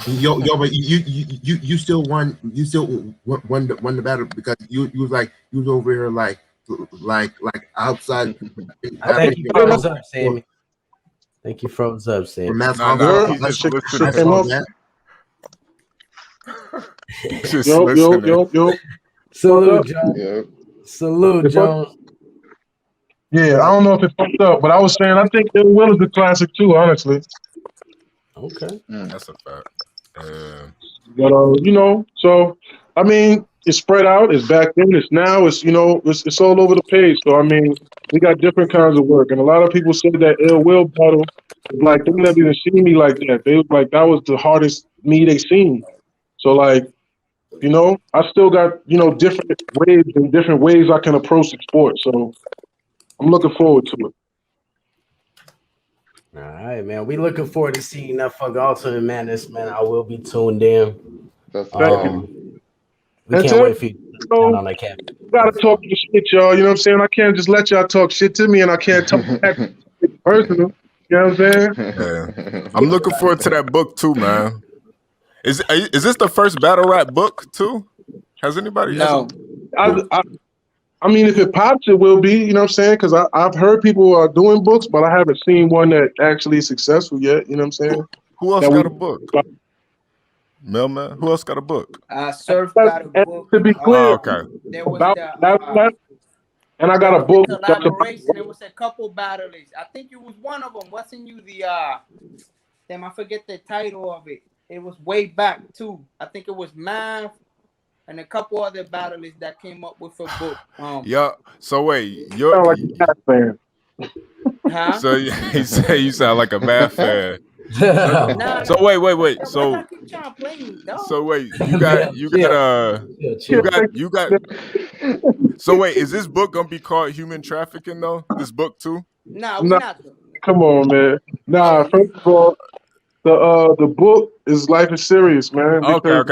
but you still won. You still won the battle because you was over here like outside. I think you froze up, Sammy. I think you froze up, Sammy. Math Nah, he's just listening. Just listening. Yo. Salute, Jones. Salute, Jones. Yeah, I don't know if it fucked up, but I was saying I think Ill Will is a classic too, honestly. Okay. That's a fact. But so I mean, it's spread out. It's back then. It's now. It's all over the page. So I mean, we got different kinds of work, and a lot of people say that Ill Will battle is like they never even seen me like that. They was like that was the hardest me they seen. So like, I still got different ways and different ways I can approach the sport. So I'm looking forward to it. All right, man. We looking forward to seeing that fucking Ultimate Madness, man. I will be tuned in. We can't wait for you to down on that cap. Gotta talk your shit, y'all. You know what I'm saying? I can't just let y'all talk shit to me, and I can't talk back personal. You know what I'm saying? Yeah. I'm looking forward to that book too, man. Is this the first battle rap book too? Has anybody? No. I mean, if it pops, it will be. You know what I'm saying? Because I've heard people doing books, but I haven't seen one that actually is successful yet. You know what I'm saying? Who else got a book? Mailman. Who else got a book? Surf got a book. To be clear, okay. There was and I got a book. Collaboration. It was a couple battles. I think it was one of them. Wasn't you the damn, I forget the title of it. It was way back too. I think it was Math and a couple other battles that came up with a book. Yeah. So wait, you're like a Math fan. Huh? So he say you sound like a Math fan. So wait. So wait, you got. So wait, is this book gonna be called Human Trafficking though? This book too? Nah, we're not. Come on, man. Nah, first of all, the book is Life is Serious, man. Okay.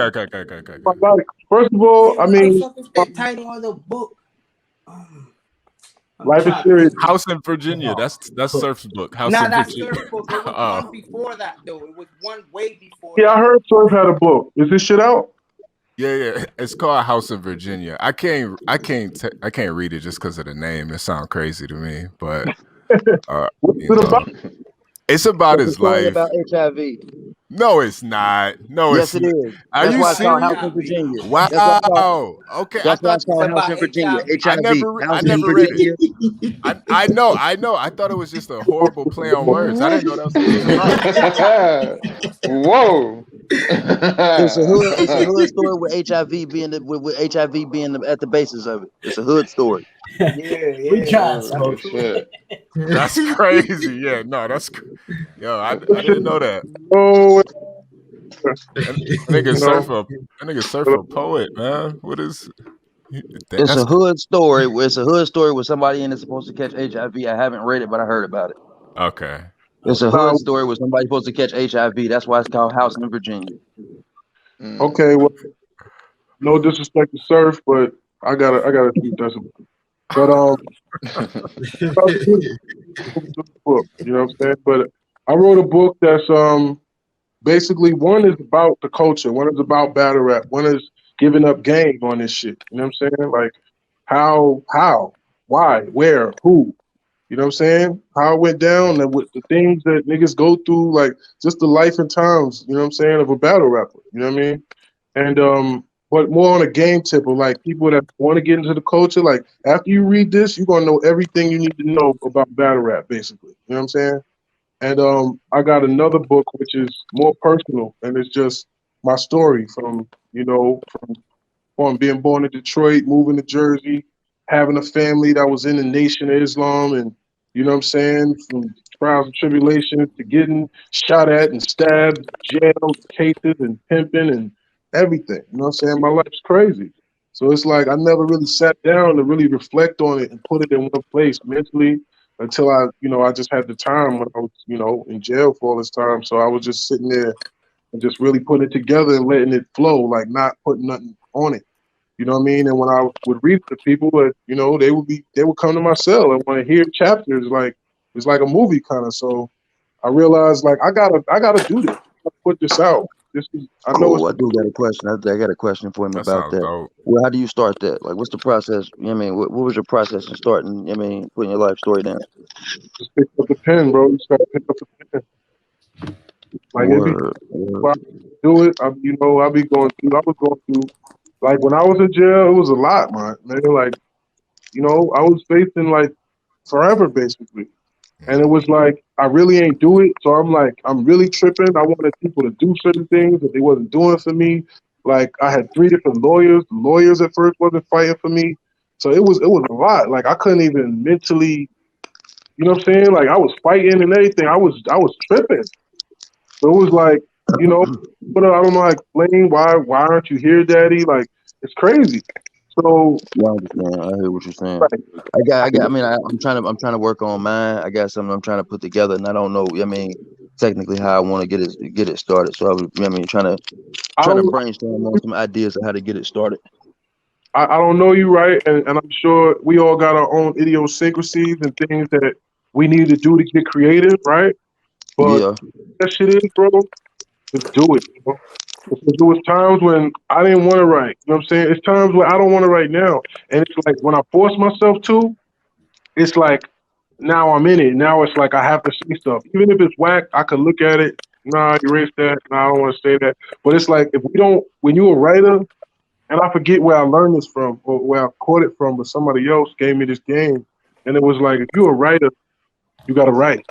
First of all, I mean, what the fuck is the title of the book? Life is Serious. House in Virginia. That's Surf's book. House in That's Virginia. Surf's book. It was one before that though. It was one way before. Yeah, I heard Surf had a book. Is this shit out? Yeah. It's called House in Virginia. I can't read it just because of the name. It sounds crazy to me, but what's it about? It's about his life. About HIV. No, it's not. No, yes, it's it is. Are That's you why it's called serious? House in Virginia. Wow. Okay. That's why it's called House in Virginia. HIV. I never read it. I know. I thought it was just a horrible play on words. I didn't know that was what it was about. Whoa. It's a hood. It's a hood story with HIV being with HIV being at the basis of it. It's a hood story. We tried, Oh smoke. shit. That's crazy. Yeah, no, yo, I didn't know that. Oh, That nigga you know, surfer a poet, man. What is It's that's a hood story. It's a hood story with somebody in it supposed to catch HIV. I haven't read it, but I heard about it. okay. It's a nah, hood story with somebody supposed to catch HIV. That's why it's called House in Virginia. okay, well, no disrespect to Surf, but I gotta shoot that. But book, you know what I'm saying? But I wrote a book that's basically one is about the culture, one is about battle rap, one is giving up game on this shit. You know what I'm saying? Like how, why, where, who. You know what I'm saying? How it went down and with the things that niggas go through, like just the life and times, you know what I'm saying, of a battle rapper. You know what I mean? And but more on a game tip of like people that want to get into the culture, like after you read this, you're gonna know everything you need to know about battle rap, basically. You know what I'm saying? And I got another book which is more personal, and it's just my story from from being born in Detroit, moving to Jersey, having a family that was in the Nation of Islam, and you know what I'm saying, from trials and tribulations to getting shot at and stabbed, jailed, cases and pimping and everything. You know what I'm saying? My life's crazy. So it's like I never really sat down to really reflect on it and put it in one place mentally until I just had the time when I was, in jail for all this time. So I was just sitting there and just really putting it together and letting it flow, like not putting nothing on it. You know what I mean? And when I would read it to people, they would come to my cell and want to hear chapters, like it's like a movie kind of. So I realized like I gotta do this. I gotta put this out. This is I know it's Cool. I do got a question. I got a question for him That about sounds that. dope. Well, how do you start that? Like, what's the process? You know what I mean, what was your process in starting? You know what I mean, putting your life story down. just pick up the pen, bro. You just gotta pick up the pen. Like it be Word. I do it. I be going through. I was going through like when I was in jail. It was a lot, man. Like I was facing like forever basically. And it was like, I really ain't do it. So I'm like, I'm really tripping. I wanted people to do certain things that they wasn't doing for me. Like I had 3 different lawyers. The lawyers at first wasn't fighting for me. So it was a lot. Like I couldn't even mentally, you know what I'm saying? Like I was fighting and everything. I was tripping. So it was like, but I don't know how to explain why aren't you here, Daddy? Like it's crazy. So Yeah, I understand. I hear what you're saying. like, I mean, I'm trying to work on mine. I got something I'm trying to put together, and I don't know. I mean, technically how I want to get it started. So I was, I mean, trying I to don't brainstorm on some ideas of how to get it started. I don't know you right, and I'm sure we all got our own idiosyncrasies and things that we need to do to get creative, right? But Yeah. that shit is, bro, just do it. Because there was times when I didn't want to write. You know what I'm saying? It's times where I don't want to write now, and it's like when I force myself to, it's like now I'm in it. Now it's like I have to say stuff, even if it's whack. I could look at it. Nah, erase that. Nah, I don't want to say that. But it's like if we don't, when you're a writer. And I forget where I learned this from or where I caught it from, but somebody else gave me this game. And it was like, if you're a writer, you got to write.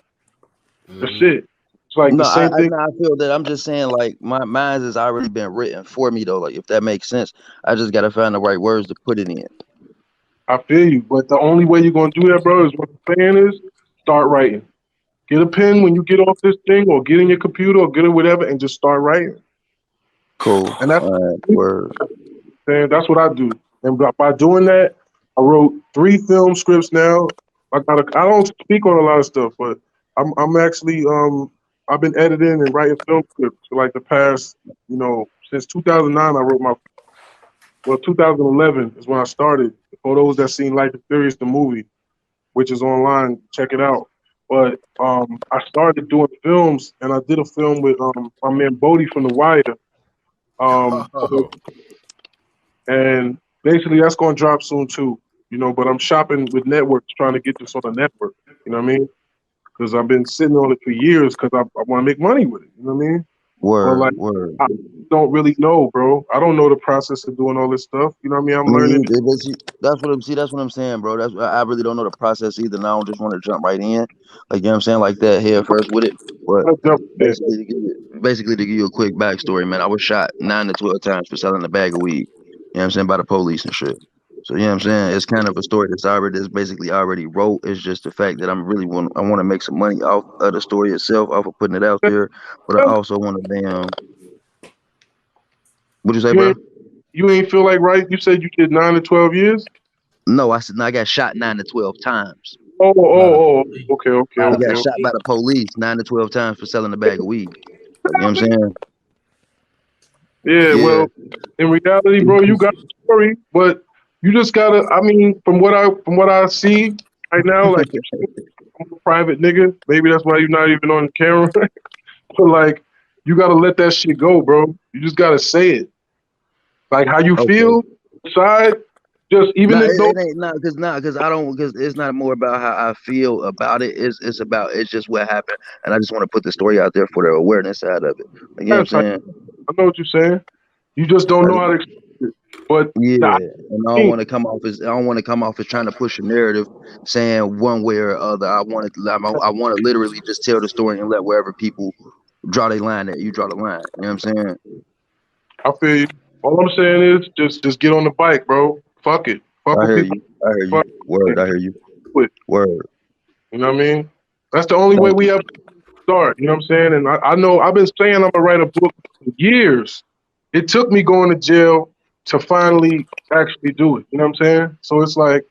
That's it. It's like the No, same thing. I feel that. I'm just saying, like mine has already been written for me though. Like if that makes sense, I just gotta find the right words to put it in. I feel you. But the only way you're going to do that, bro, is what I'm saying is start writing. Get a pen when you get off this thing or get in your computer or get it whatever and just start writing. Cool. And that's, Word. man, that's what I do. And by doing that, I wrote 3 film scripts now. I don't speak on a lot of stuff, but I'm actually I've been editing and writing film scripts for like the past, since 2009 I wrote 2011 is when I started. For those that seen Life is Serious the movie, which is online, check it out. But I started doing films and I did a film with my man Bodie from The Wire. Oh, And basically that's going to drop soon too, but I'm shopping with networks trying to get this on a network, you know what I mean? Because I've been sitting on it for years because I want to make money with it, you know what I mean? Word, like, word. I don't really know, bro. I don't know the process of doing all this stuff. You know what I mean? I'm learning. That's what I'm saying, bro. I really don't know the process either, and I don't just want to jump right in, like, you know what I'm saying, like that, head first with it. But basically to give you a quick backstory, man, I was shot 9 to 12 times for selling a bag of weed. You know what I'm saying, by the police and shit. So, you know what I'm saying, it's kind of a story that's basically already wrote. It's just the fact that I want to make some money off of the story itself, off of putting it out there. But I also want to What'd you say, bro? You ain't feel like, right? You said you did 9 to 12 years? No, I said, no, I got shot 9 to 12 times. Okay. I got shot by the police 9 to 12 times for selling a bag of weed. Like, you know what I'm saying? Yeah, well, in reality, bro, you got a story, but you just gotta. I mean, from what I see right now, like, I'm a private nigga. Maybe that's why you're not even on camera. But like, you gotta let that shit go, bro. You just gotta say it, like how you feel inside. Just even if it ain't because it's not more about how I feel about it. It's just what happened, and I just want to put the story out there for the awareness side of it. Like, you know what I'm saying? I know what you're saying. You just don't know how to explain it. But yeah, and I don't want to come off as trying to push a narrative, saying one way or other. I want to literally just tell the story and let wherever people draw their line that you draw the line. You know what I'm saying? I feel you. All I'm saying is just get on the bike, bro. Fuck it. Fuck I with hear people. you. Word. I hear you. Word. You know what I mean? That's the only way we have to start. You know what I'm saying? And I know I've been saying I'm gonna write a book for years. It took me going to jail to finally actually do it. You know what I'm saying? So it's like,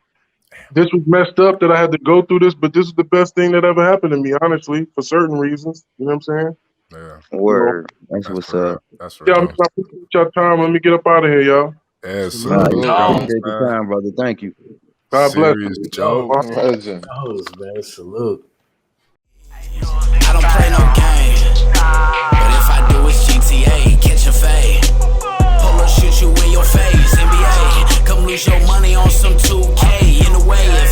this was messed up that I had to go through this, but this is the best thing that ever happened to me, honestly, for certain reasons. You know what I'm saying? Yeah. Word. That's what's up. That's Yeah, I appreciate your time. Let me get up out of here, y'all. Yeah, Take your time, brother. Thank you. God bless. Serious Joe. Legend. Man, salute. I don't play no game, but if I do, it's GTA. Catch a fade, pull up, shoot you in your face. NBA, come lose your money on some 2K. In the way, if